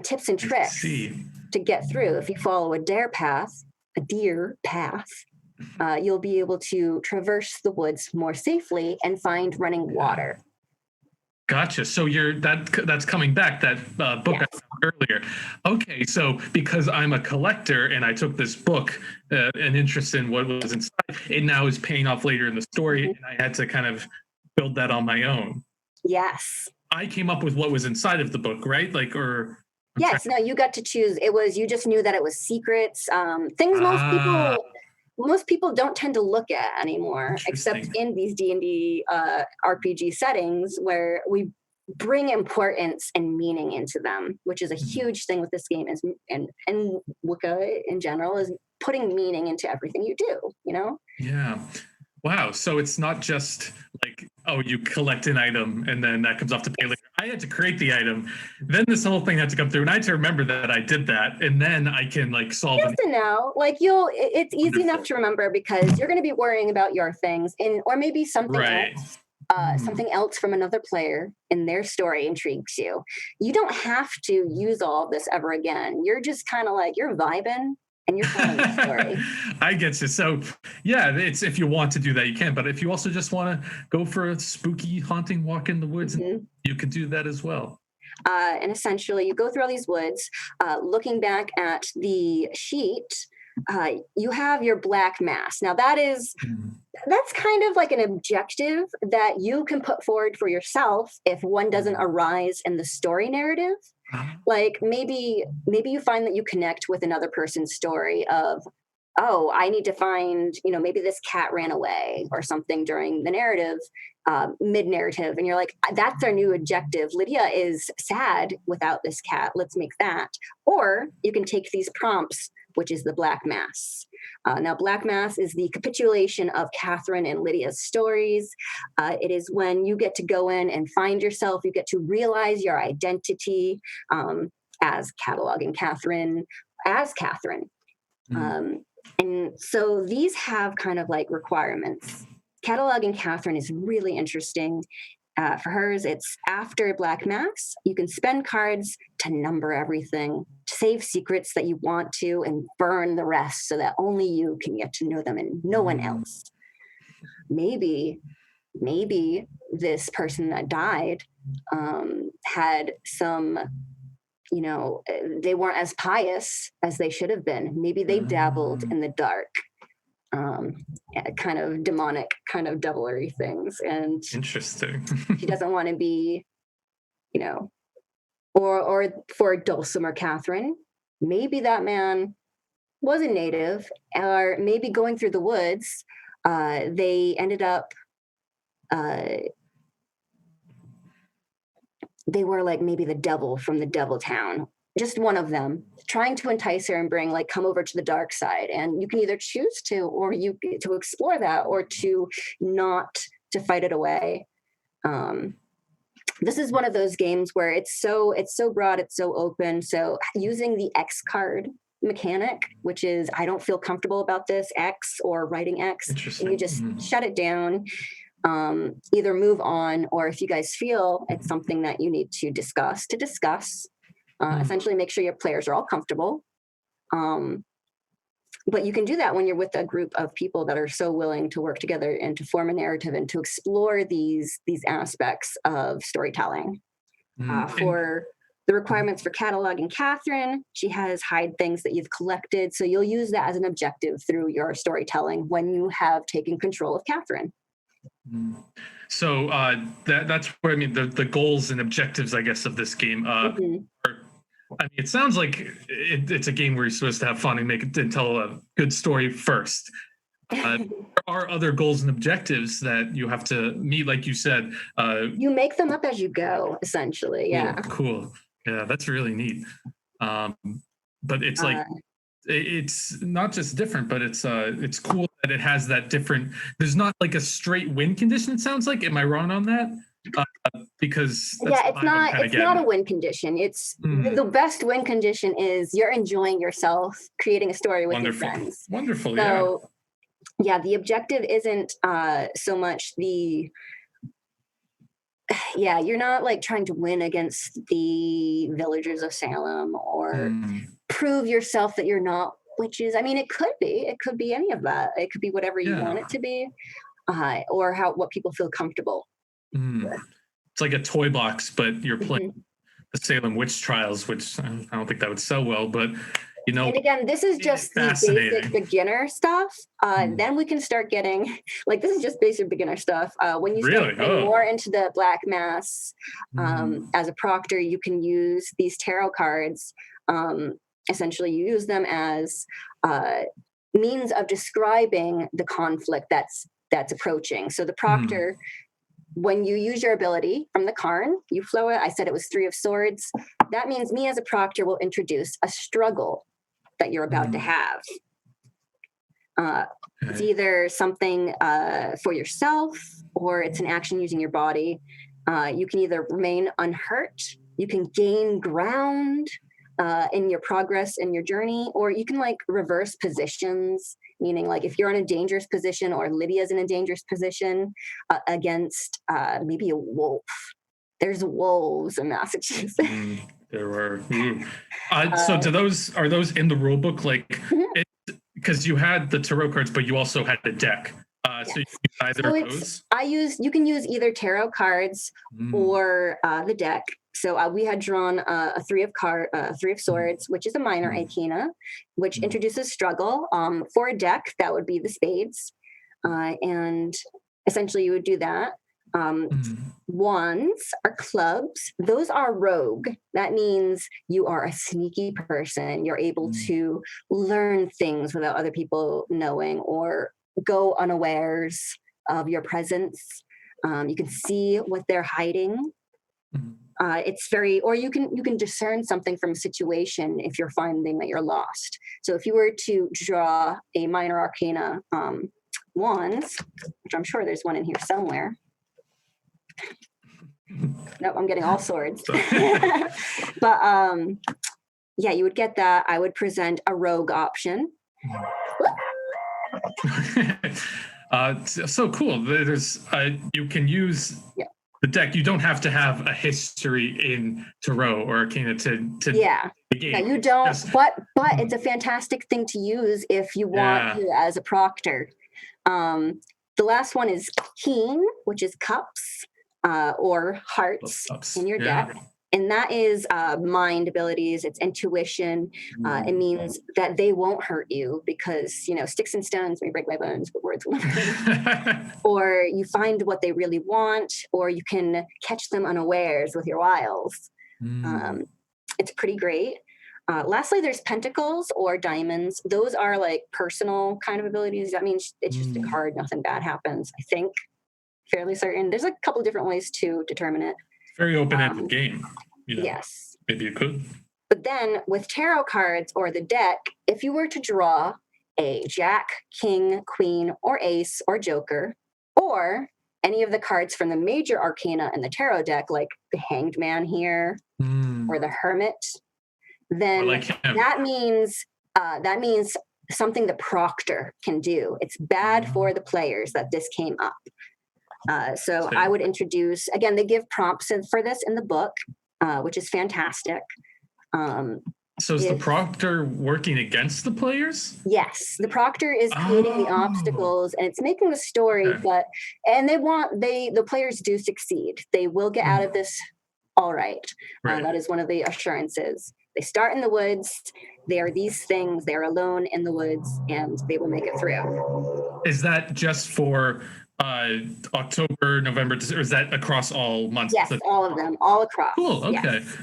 tips and tricks to get through. If you follow a deer path, you'll be able to traverse the woods more safely and find running water. Gotcha. So that's coming back, that book Yes. I found earlier. Okay, so because I'm a collector and I took this book, an interest in what was inside, it now is paying off later in the story, and I had to kind of build that on my own. Yes. I came up with what was inside of the book, right? Yes, no, you got to choose. You just knew that it was secrets, things most people don't tend to look at anymore, except in these D&D RPG settings where we bring importance and meaning into them, which is a huge thing with this game, and Wicca in general is putting meaning into everything you do, Yeah. Wow. So it's not just like, oh, you collect an item and then that comes off to pay later. I had to create the item. Then this whole thing had to come through, and I had to remember that I did that. And then I can solve it. To know, it's easy enough to remember because you're going to be worrying about your things or maybe something else. Something else from another player in their story intrigues you. You don't have to use all of this ever again. You're just kind of you're vibing and you're telling the story. I get you. So yeah, it's, if you want to do that, you can. But if you also just want to go for a spooky, haunting walk in the woods, you can do that as well. And essentially, you go through all these woods. Looking back at the sheet, you have your black mass. Now that's kind of like an objective that you can put forward for yourself if one doesn't arise in the story narrative. Like maybe you find that you connect with another person's story of, oh, I need to find, maybe this cat ran away or something during the narrative, mid-narrative, and you're like, that's our new objective. Lydia is sad without this cat. Let's make that. Or you can take these prompts, which is the Black Mass. Now, Black Mass is the capitulation of Catherine and Lydia's stories. It is when you get to go in and find yourself. You get to realize your identity as cataloging Catherine as Catherine. And so these have kind of requirements. Cataloging Catherine is really interesting. For hers, it's after Black Mass. You can spend cards to number everything, save secrets that you want to, and burn the rest so that only you can get to know them and no one else. Maybe this person that died had some, they weren't as pious as they should have been. Maybe they dabbled in the dark. Kind of demonic, kind of devilry things, and interesting. She doesn't want to be, or for Dulcimer Catherine, maybe that man was a native, or maybe going through the woods, they ended up, they were maybe the devil from the devil town. Just one of them trying to entice her and bring come over to the dark side. And you can either choose to, or you to explore that, or to not to fight it away. This is one of those games where it's so broad, it's so open. So using the X card mechanic, which is, I don't feel comfortable about this X, or writing X, and you just shut it down. Either move on, or if you guys feel it's something that you need to discuss. Essentially make sure your players are all comfortable. But you can do that when you're with a group of people that are so willing to work together and to form a narrative and to explore these aspects of storytelling. For the requirements for cataloging Catherine, she has hide things that you've collected. So you'll use that as an objective through your storytelling when you have taken control of Catherine. Mm. So that's where I mean the goals and objectives, I guess, of this game. Mhm. I mean, it sounds like it's a game where you're supposed to have fun and make it and tell a good story first. There are other goals and objectives that you have to meet, like you said. You make them up as you go, essentially. Cool, Yeah. cool. Yeah, that's really neat. Um, but it's like Uh, it's not just different, but it's cool that it has that different. There's not like a straight win condition. It sounds like. Am I wrong on that? Because that's yeah, the it's vibe I'm not kind of it's not a getting. win condition. It's Mm, the best win condition is you're enjoying yourself creating a story with your wonderful, friends. wonderful. Yeah. So yeah, the objective isn't so much the yeah, you're not like trying to win against the villagers of Salem or Mm, prove yourself that you're not witches. I mean, it could be. It could be any of that. It could be whatever you want it yeah. to be, or how what people feel comfortable Mm. with. It's like a toy box, but you're playing Mhm. the Salem witch trials, which I don't think that would sell well. But you know, And again, this is just the basic fascinating. beginner stuff. Mm, Then we can start getting like this is just basic beginner stuff. When you start really? getting Oh. more into the black mass, Mm, as a proctor, you can use these tarot cards. Um, Essentially, you use them as uh, means of describing the conflict that's approaching. So the mm, proctor, when you use your ability from the Karn, you flow it. I said it was 3 of Swords. That means me as a proctor will introduce a struggle that you're about to mm. have. It's Okay. either something for yourself or it's an action using your body. You can either remain unhurt, you can gain ground in your progress in your journey, or you can like reverse positions, meaning like if you're in a dangerous position or Lydia's in a dangerous position against maybe a wolf. There's wolves in Massachusetts. There were. Ooh. So uh, do those are those in the rule book? Like, mhm, because you had the tarot cards, but you also had the deck. So you yes. use either So of it's those. I use you can use either tarot cards Mm, or the deck. So we had drawn a 3 of Swords, which is a minor mm, arcana, which mm, introduces struggle. For a deck, that would be the spades, and essentially you would do that. Um, mm, Wands are clubs. Those are rogue. That means you are a sneaky person. You're able mm, to learn things without other people knowing or go unawares of your presence. You can see what they're hiding. mm. It's very, or you can discern something from a situation if you're finding that you're lost. So if you were to draw a minor arcana wands, which I'm sure there's one in here somewhere. Nope, I'm getting all swords. So, But yeah, you would get that. I would present a rogue option. so cool. There's you can use Yeah. the deck. You don't have to have a history in tarot or arcana to Yeah. the Yeah, game. you don't, Just but it's a fantastic thing to use if you want yeah. to as a proctor. Um, the last one is Keen, which is cups or hearts in Ups. your Yeah. deck. And that is mind abilities, it's intuition. It Mm. means that they won't hurt you because, sticks and stones may break my bones, but words will never hurt me. Or you find what they really want, or you can catch them unawares with your wiles. Mm. Um, it's pretty great. Lastly, there's pentacles or diamonds. Those are like personal kind of abilities. That means it's just a Mm. card, nothing bad happens. I think fairly certain. There's a couple different ways to determine it. It's a very open-ended Um, game. yes. Maybe you could. But then with tarot cards or the deck, if you were to draw a jack, king, queen, or ace, or joker, or any of the cards from the major arcana in the tarot deck, like the hanged man here or Mm. the hermit, Or then like him. that means something the proctor can do. It's bad Uh, for the players that this came up. So I so, would introduce again. They give prompts for this in the book, which is fantastic. Um, so is the if proctor working against the players? Yes, the proctor is creating the Oh. obstacles and it's making the story, Okay. and the players do succeed. They will get out of Mm. this all right. Right. That is one of the assurances. They start in the woods. They are these things. They are alone in the woods, and they will make it through. Is that just for October, November, December, is that across all months? Yes, all of them, all across. Cool. Okay. Yes.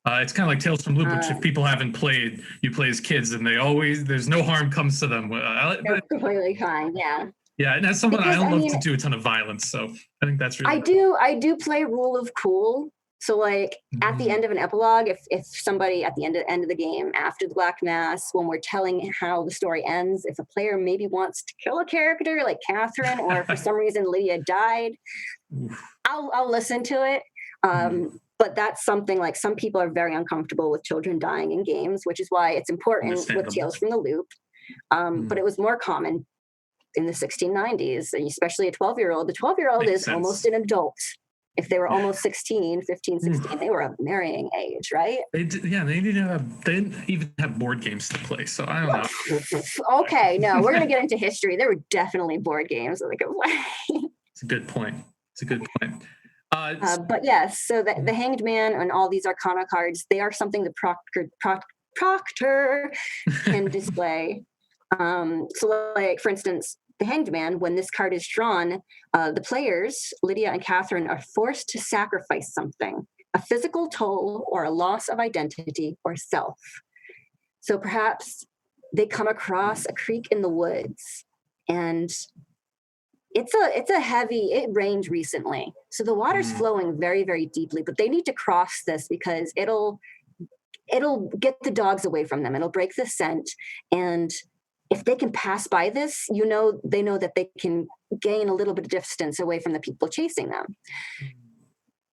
It's kind of like Tales from Loop, which if people haven't played, you play as kids, and there's no harm comes to them. They're completely fine. Yeah. Yeah, and as someone, Because, I don't love to do a ton of violence, so I think that's really. I do play Rule of Cool. So like at the end of an epilogue, if somebody at the end of the game after the Black Mass, when we're telling how the story ends, if a player maybe wants to kill a character like Catherine, or for some reason Lydia died, I'll listen to it. But that's something like some people are very uncomfortable with children dying in games, which is why it's important with Tales from the Loop. But it was more common in the 1690s, especially a 12-year-old. The 12-year-old is almost an adult. If they were almost 16, 15, 16, they were of marrying age, right? They didn't even have board games to play, so I don't know. Okay, no, we're going to get into history. There were definitely board games that they could play. It's a good point. But yes, so the Hanged Man and all these Arcana cards, they are something the proctor can display. So like, for instance, the Hanged Man, when this card is drawn, the players, Lydia and Catherine, are forced to sacrifice something, a physical toll or a loss of identity or self. So perhaps they come across a creek in the woods, and it rained recently. So the water's flowing very, very deeply, but they need to cross this because it'll get the dogs away from them. It'll break the scent, and if they can pass by this, they know that they can gain a little bit of distance away from the people chasing them.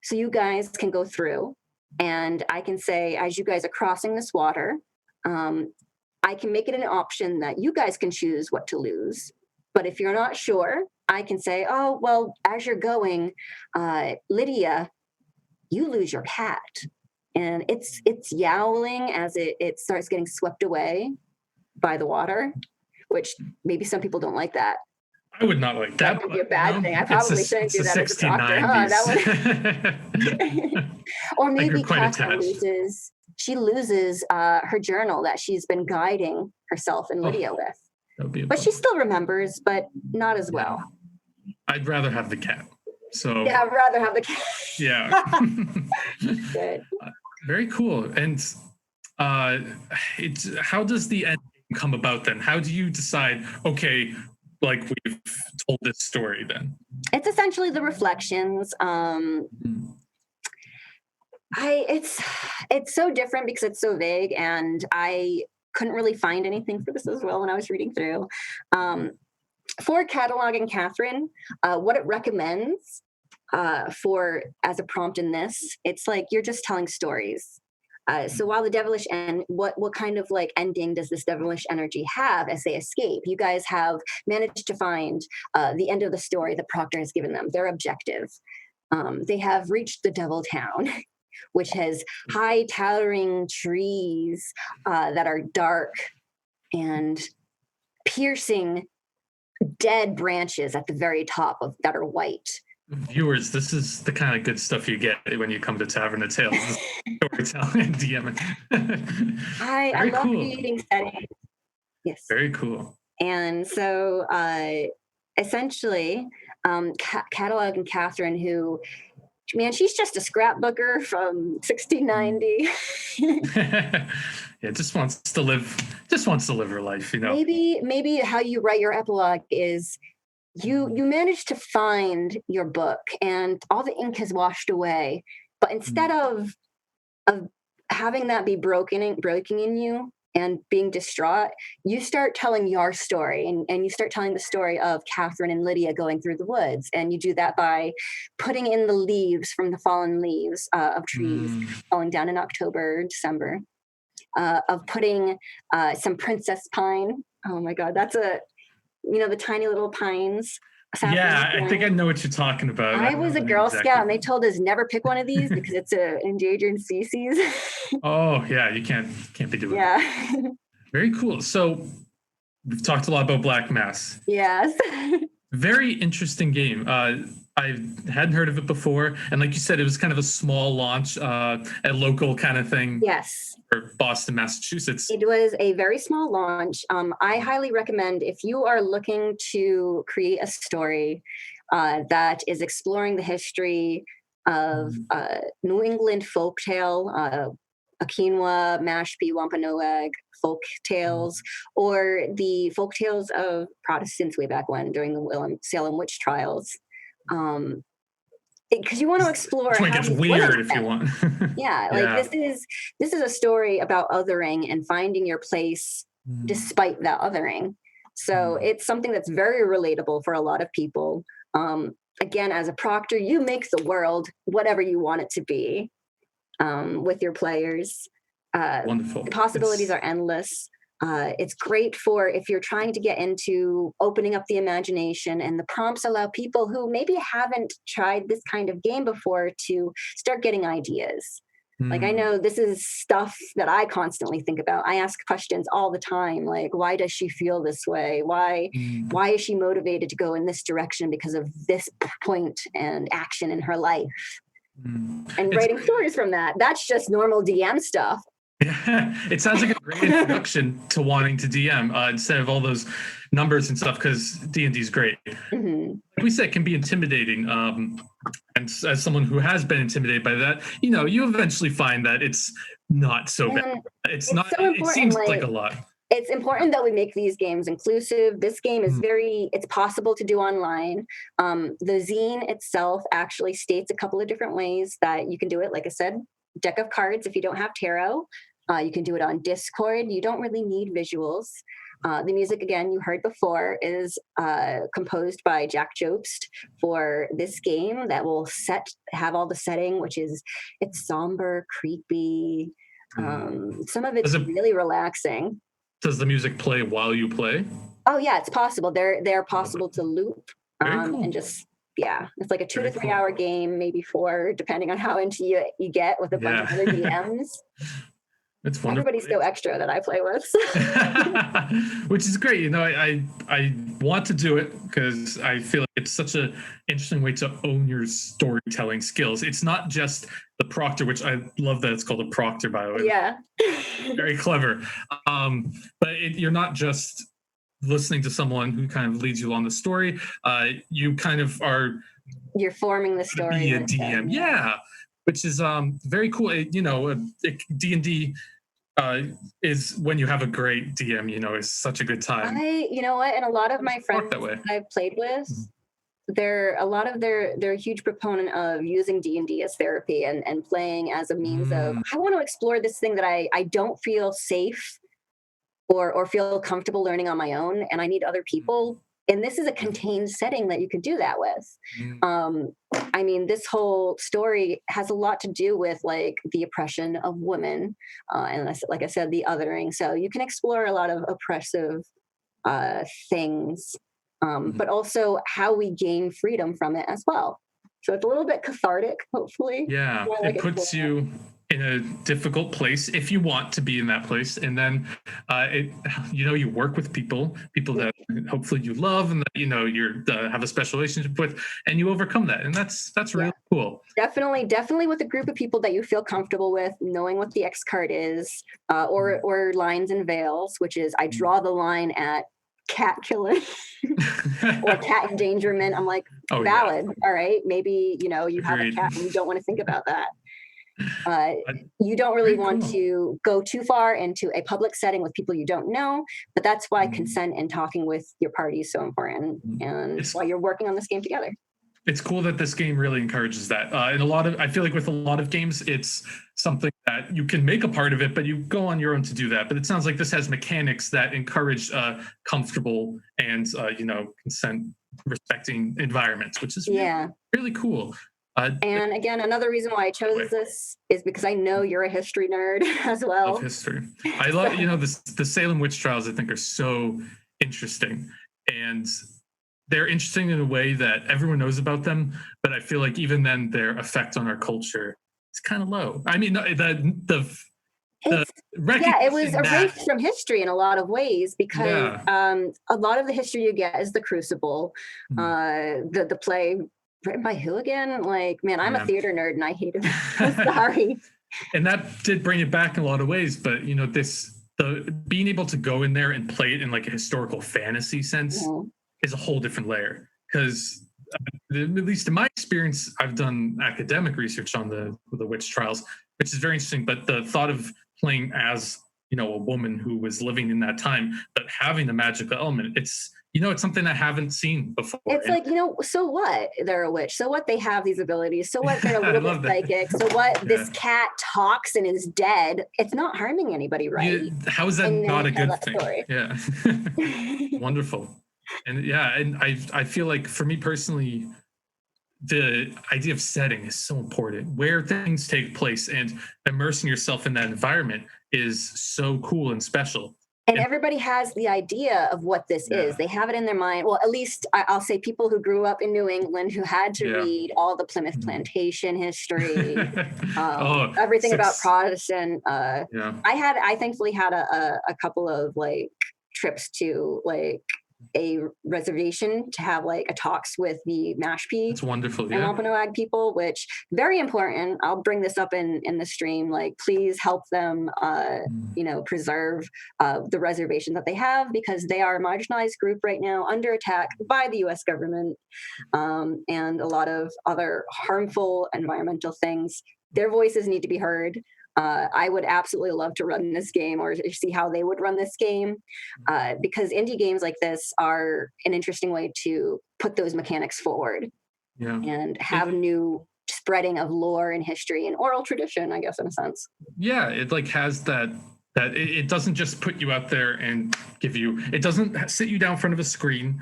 So you guys can go through, and I can say, as you guys are crossing this water, I can make it an option that you guys can choose what to lose. But if you're not sure, I can say, oh, well, as you're going, Lydia, you lose your cat. And it's yowling as it starts getting swept away by the water, which maybe some people don't like that. I would not like that. That would be a bad thing. I probably shouldn't do that as a proctor. Huh? Or maybe Catherine loses her journal that she's been guiding herself and Lydia with. But she still remembers, but not as well. I'd rather have the cat. So yeah, I'd rather have the cat. Yeah. Good. Very cool. And how does the end come about then? How do you decide, okay, like we've told this story then? It's essentially the reflections. It's so different because it's so vague, and I couldn't really find anything for this as well when I was reading through. For cataloging Catherine, what it recommends for as a prompt in this, it's like you're just telling stories. So while the devilish end, what kind of like ending does this devilish energy have as they escape? You guys have managed to find the end of the story the proctor has given them, their objective. They have reached the Devil Town, which has high towering trees that are dark and piercing dead branches at the very top that are white. Viewers, this is the kind of good stuff you get when you come to Tavern of Tales. Storytelling and DMing. I love creating settings. Yes. Very cool. And so essentially, Catalog and Catherine, who, man, she's just a scrapbooker from 1690. Yeah, just wants to live her life, you know. Maybe how you write your epilogue is you managed to find your book and all the ink has washed away, but instead of having that be breaking in you and being distraught, you start telling your story, and you start telling the story of Catherine and Lydia going through the woods. And you do that by putting in the leaves from the fallen leaves of trees falling down in October, December, of putting some princess pine. Oh my God, that's the tiny little pines. Yeah, I think I know what you're talking about. I was a Girl Scout, and they told us never pick one of these because it's an endangered species. Oh yeah, you can't be doing that. Yeah. Very cool. So we've talked a lot about Black Mass. Yes. Very interesting game. I hadn't heard of it before, and like you said, it was kind of a small launch, a local kind of thing. Yes. For Boston, Massachusetts. It was a very small launch. I highly recommend, if you are looking to create a story, that is exploring the history of New England folktale, Akinwa, Mashpee, Wampanoag folk tales, or the folk tales of Protestants way back when during the Salem witch trials. Because you want to explore Which one how gets these weird women if you want. yeah, like this is a story about othering and finding your place despite that othering. So it's something that's very relatable for a lot of people. Again, as a proctor, you make the world whatever you want it to be with your players. Wonderful. The possibilities are endless. It's great for if you're trying to get into opening up the imagination, and the prompts allow people who maybe haven't tried this kind of game before to start getting ideas. Like, I know this is stuff that I constantly think about. I ask questions all the time, like, why does she feel this way? Why is she motivated to go in this direction because of this point and action in her life? And writing stories from that. That's just normal DM stuff. Yeah, it sounds like a great introduction to wanting to DM instead of all those numbers and stuff, because D&D is great. Like we said, it can be intimidating. And as someone who has been intimidated by that, you eventually find that it's not so bad. It's not. So it seems like a lot. It's important that we make these games inclusive. This game is it's possible to do online. The zine itself actually states a couple of different ways that you can do it. Like I said, deck of cards if you don't have tarot. You can do it on Discord. You don't really need visuals. The music, again, you heard before, is composed by Jack Jobst for this game that will have all the setting, which is it's somber, creepy. Some of it's really relaxing. Does the music play while you play? Oh yeah, it's possible. They're possible to loop cool. and just it's like a 2 to 3 hour game, maybe 4, depending on how into you get with a bunch of other DMs. It's wonderful. Everybody's so extra that I play with, which is great. I want to do it because I feel like it's such an interesting way to own your storytelling skills. It's not just the proctor, which I love that it's called a proctor, by the way. Yeah, very clever. But you're not just listening to someone who kind of leads you on the story. You kind of you're forming the story. Be a DM, which is very cool. D&D is when you have a great DM, is such a good time. You know what? And a lot of my friends that I've played with, they're a huge proponent of using D&D as therapy and playing as a means of, I want to explore this thing that I don't feel safe or feel comfortable learning on my own, and I need other people. And this is a contained setting that you could do that with. I mean, this whole story has a lot to do with like the oppression of women, and like I said, the othering. So you can explore a lot of oppressive things, but also how we gain freedom from it as well. So it's a little bit cathartic, hopefully. Yeah, it puts you in a difficult place if you want to be in that place, and then you work with people that hopefully you love and that you're have a special relationship with, and you overcome that, and that's really cool. Definitely with a group of people that you feel comfortable with, knowing what the X card is, or lines and veils, which is I draw the line at cat killing or cat endangerment. I'm like, valid. All right, maybe you have a cat and you don't want to think about that. You don't really want to go too far into a public setting with people you don't know, but that's why consent and talking with your party is so important, and it's why you're working on this game together. It's cool that this game really encourages that. And I feel like with a lot of games, it's something that you can make a part of it, but you go on your own to do that. But it sounds like this has mechanics that encourage comfortable and consent respecting environments, which is really cool. And again, another reason why I chose this is because I know you're a history nerd as well. I love history. I love, the Salem witch trials, I think, are so interesting. And they're interesting in a way that everyone knows about them, but I feel like even then their effect on our culture is kind of low. I mean, it was erased from history in a lot of ways because a lot of the history you get is the Crucible, the play written by who again? Like, man, I'm a theater nerd and I hate it. I'm sorry. And that did bring it back in a lot of ways, but being able to go in there and play it in like a historical fantasy sense is a whole different layer, because at least in my experience, I've done academic research on the witch trials, which is very interesting. But the thought of playing as a woman who was living in that time, but having the magical element, it's something I haven't seen before. It's like, so what? They're a witch. So what? They have these abilities. So what? They're a I little love bit that. psychic. So what? Yeah. This cat talks and is dead. It's not harming anybody, right? Yeah, how is that And then not you a tell good that thing? story. Yeah. Wonderful. And yeah, and I feel like for me personally, the idea of setting is so important. Where things take place and immersing yourself in that environment is so cool and special. And And everybody has the idea of what this yeah, is. They have it in their mind. Well, at least I'll say people who grew up in New England who had to yeah. read all the Plymouth Mhm. Plantation history, Oh, everything about six. Protestant. Yeah, I thankfully had a couple of like trips to like a reservation to have like a talks with the Mashpee that's wonderful. and Yeah. Wampanoag people, which very important. I'll bring this up in the stream. Like, please help them, Mm. preserve the reservations that they have because they are a marginalized group right now under attack by the U.S. government and a lot of other harmful environmental things. Their voices need to be heard. I would absolutely love to run this game or see how they would run this game because indie games like this are an interesting way to put those mechanics forward Yeah. and It, have new spreading of lore and history and oral tradition, I guess, in a sense. yeah, it like has that it doesn't just put you out there and it doesn't sit you down in front of a screen,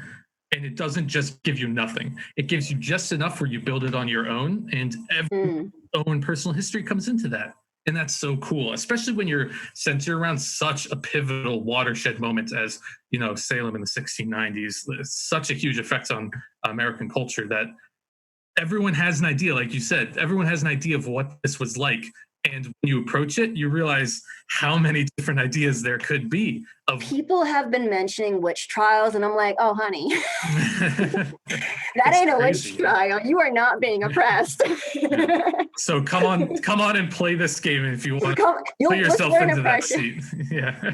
and it doesn't just give you nothing. It gives you just enough where you build it on your own, and everyone's Mm. own personal history comes into that. And that's so cool, especially when you're centered around such a pivotal watershed moment as Salem in the 1690s. It's such a huge effect on American culture that everyone has an idea, like you said, everyone has an idea of what this was like. And when you approach it, you realize how many different ideas there could be of People have been mentioning witch trials, and I'm like, oh, honey, that it's ain't a crazy. witch trial. You are not being oppressed. Yeah. So come on and play this game if you want to You'll put yourself learn into that oppression. seat. Yeah.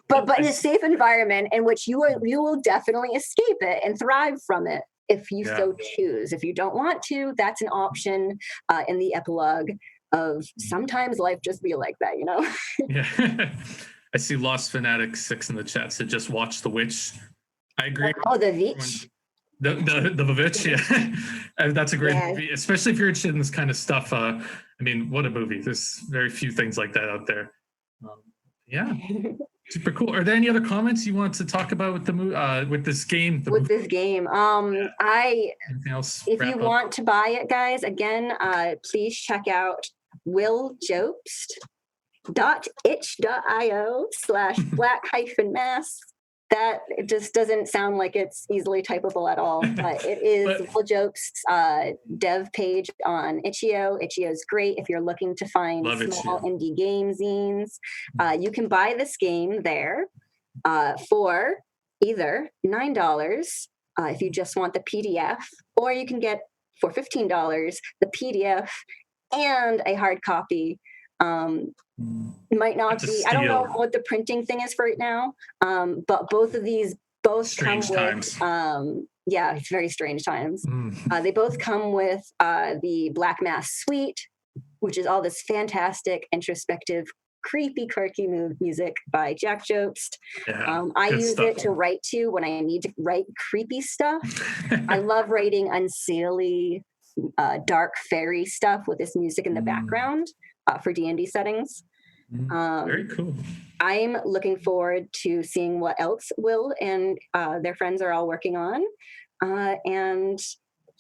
But in a safe environment in which you will definitely escape it and thrive from it if you Yeah. so choose. If you don't want to, that's an option in the epilogue of sometimes life just be like that, Yeah. I see Lost Fanatic 6 in the chat. So just watch The Witch. I agree. Oh, the Vich. The Vavitch, yeah. And that's a great Yeah. movie, especially if you're interested in this kind of stuff. I mean, what a movie. There's very few things like that out there. Yeah, super cool. Are there any other comments you want to talk about with the with this game? With this game. Anything else? If you Wrap up? want to buy it, guys, again, please check out willjobst.itch.io/black-mass. That it just doesn't sound like it's easily typable at all, but it is Will Jobst's dev page on Itch.io. Itch.io is great if you're looking to find Love small Itch.io. indie game zines. You can buy this game there for either $9 if you just want the PDF, or you can get for $15 the PDF and a hard copy. Might not That's a be. I don't know steal. what the printing thing is for it now, but both of these Strange come times. with. Yeah, it's very strange times. Mm. They both come with the Black Mass Suite, which is all this fantastic, introspective, creepy, quirky music by Jack Jobst. Yeah, I good use stuff. it to write to when I need to write creepy stuff. I love writing unseelie, dark fairy stuff with this music in the background for D&D settings. Very cool. I'm looking forward to seeing what else Will and their friends are all working on. And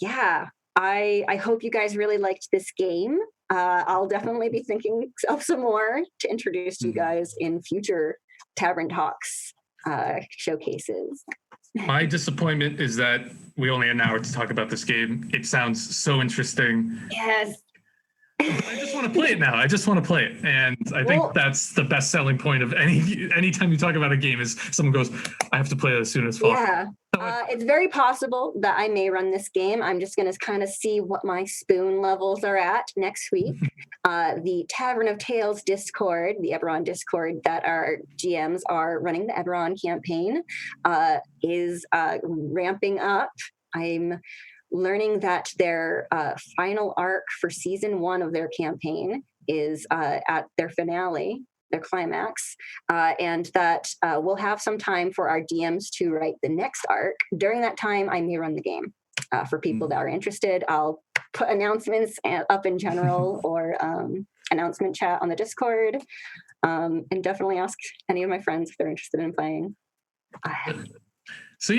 yeah, I hope you guys really liked this game. I'll definitely be thinking of some more to introduce to you guys in future Tavern Talks showcases. My disappointment is that we only had an hour to talk about this game. It sounds so interesting. Yes. I just want to play it now. I just want to play it, and I think that's the best selling point of anytime you talk about a game is someone goes, "I have to play it as soon as possible." Yeah, it's very possible that I may run this game. I'm just going to kind of see what my spoon levels are at next week. The Tavern of Tales Discord, the Eberron Discord that our GMs are running the Eberron campaign, is ramping up. I'm learning that their final arc for season 1 of their campaign is at their finale, their climax, and that we'll have some time for our DMs to write the next arc. During that time, I may run the game. For people that are interested, I'll put announcements up in general or announcement chat on the Discord, and definitely ask any of my friends if they're interested in playing. So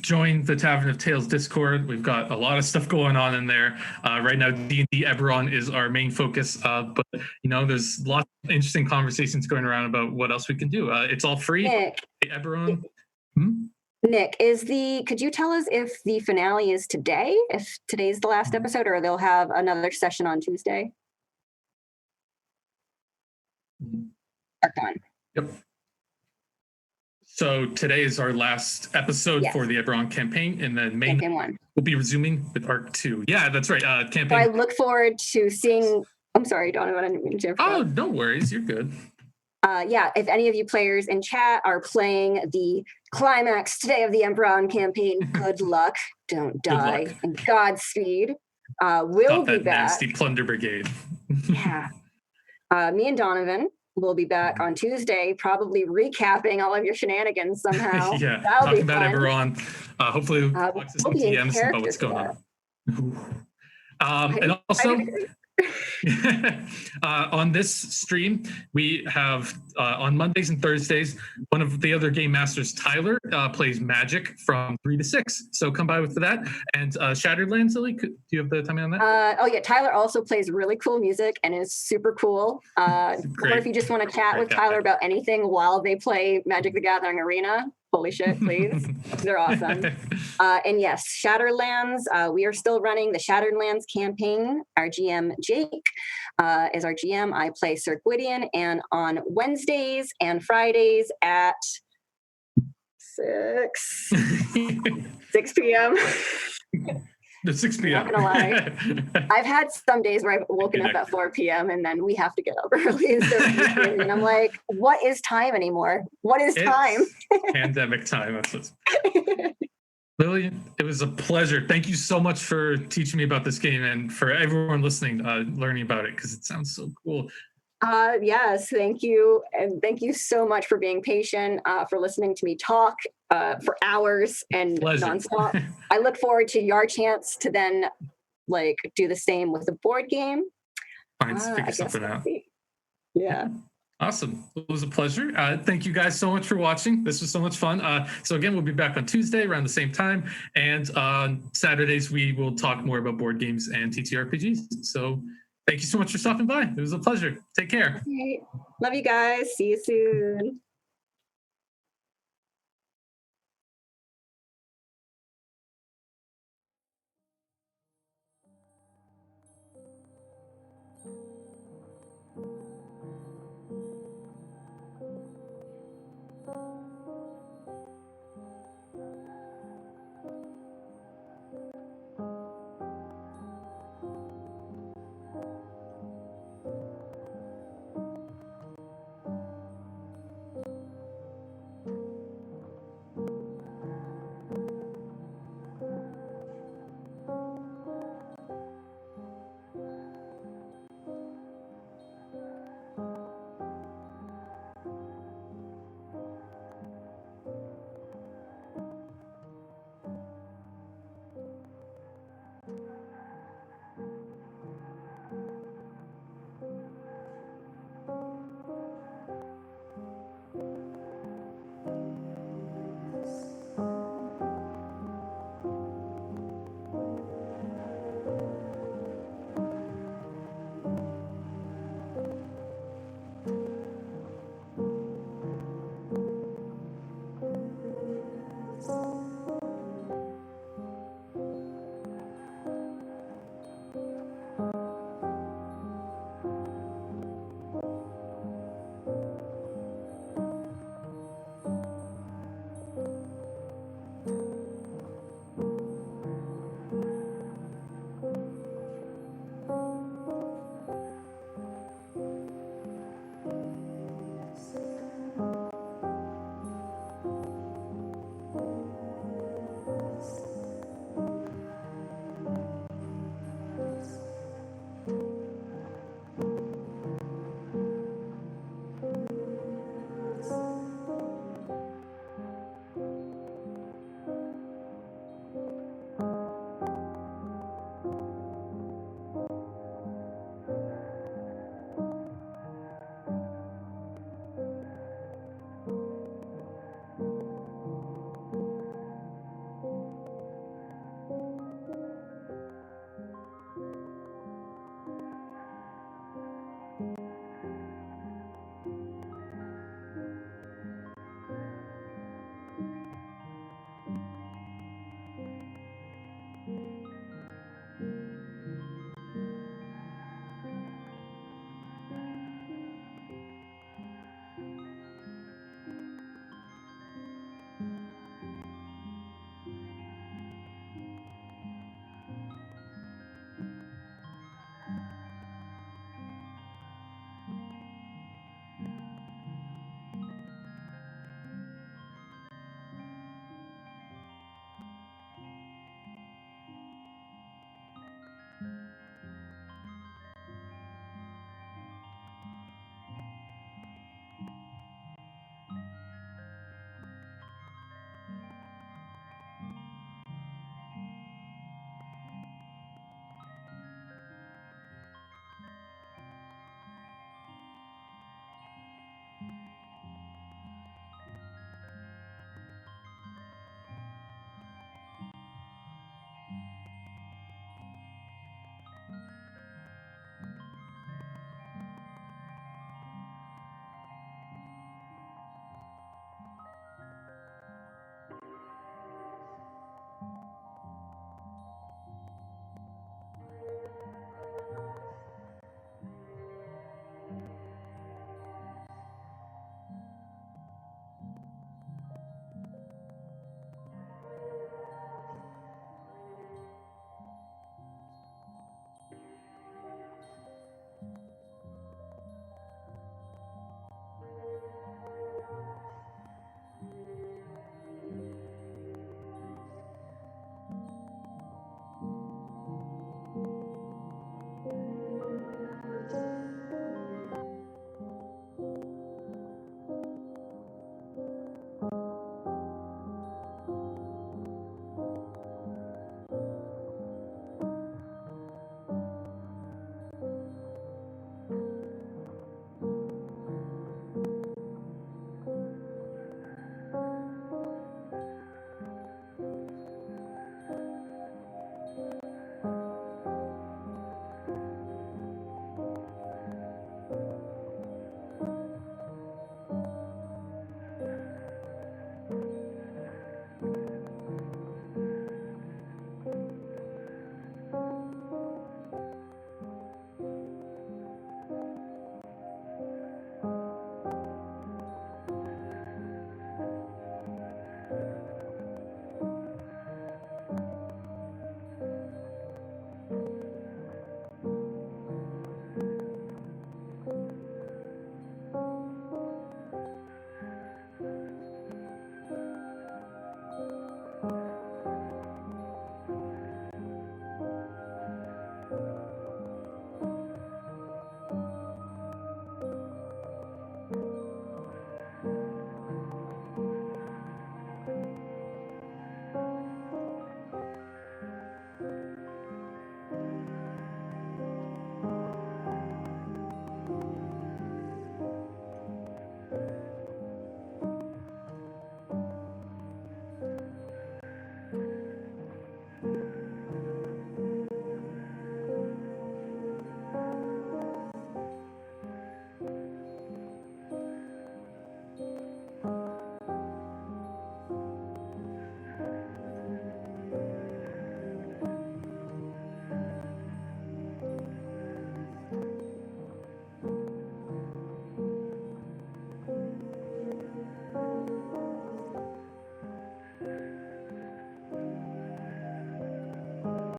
join the Tavern of Tales Discord. We've got a lot of stuff going on in there. Right now, D&D Eberron is our main focus, but there's lots of interesting conversations going around about what else we can do. It's all free. Nick, Eberron. Nick, could you tell us if the finale is today, if today's the last episode, or they'll have another session on Tuesday? Archon. Yep. So today is our last episode for the Eberron campaign, and then campaign 1. We'll be resuming with Arc 2. Yeah, that's right. Campaign. So I look forward to seeing. I'm sorry, Donovan. I didn't mean to interrupt. Oh, no worries. You're good. If any of you players in chat are playing the climax today of the Eberron campaign, good luck. Don't die. And Godspeed. We'll be back. Nasty plunder brigade. Yeah. Me and Donovan will be back on Tuesday, probably recapping all of your shenanigans somehow. Yeah, that'll talking be about fun. Eberron. Hopefully, we'll we'll be in TMs about what's going on. And also, on this stream, we have on Mondays and Thursdays, one of the other game masters, Tyler, plays Magic from 3 to 6. So come by with that. And Shattered Lands, Lily, do you have the timing on that? Tyler also plays really cool music and is super cool. Or if you just want to chat with Tyler about anything while they play Magic the Gathering Arena, holy shit, please. They're awesome. And yes, Shattered Lands, we are still running the Shattered Lands campaign. Our GM, Jake, is our GM. I play Sir Gwydion, and on Wednesdays and Fridays at 6 p.m. The 6 p.m. I'm not gonna lie. I've had some days where I've woken up at 4 p.m. and then we have to get up early. And I'm like, what is time anymore? What is time? Pandemic time. That's what's... Lily, it was a pleasure. Thank you so much for teaching me about this game, and for everyone listening, learning about it, because it sounds so cool. Yes, thank you. And thank you so much for being patient, for listening to me talk for hours and nonstop. I look forward to your chance to then do the same with the board game. Figure something out. Yeah. Awesome. It was a pleasure. Thank you guys so much for watching. This was so much fun. So again, we'll be back on Tuesday around the same time. And on Saturdays, we will talk more about board games and TTRPGs. So thank you so much for stopping by. It was a pleasure. Take care. Great. Love you guys. See you soon.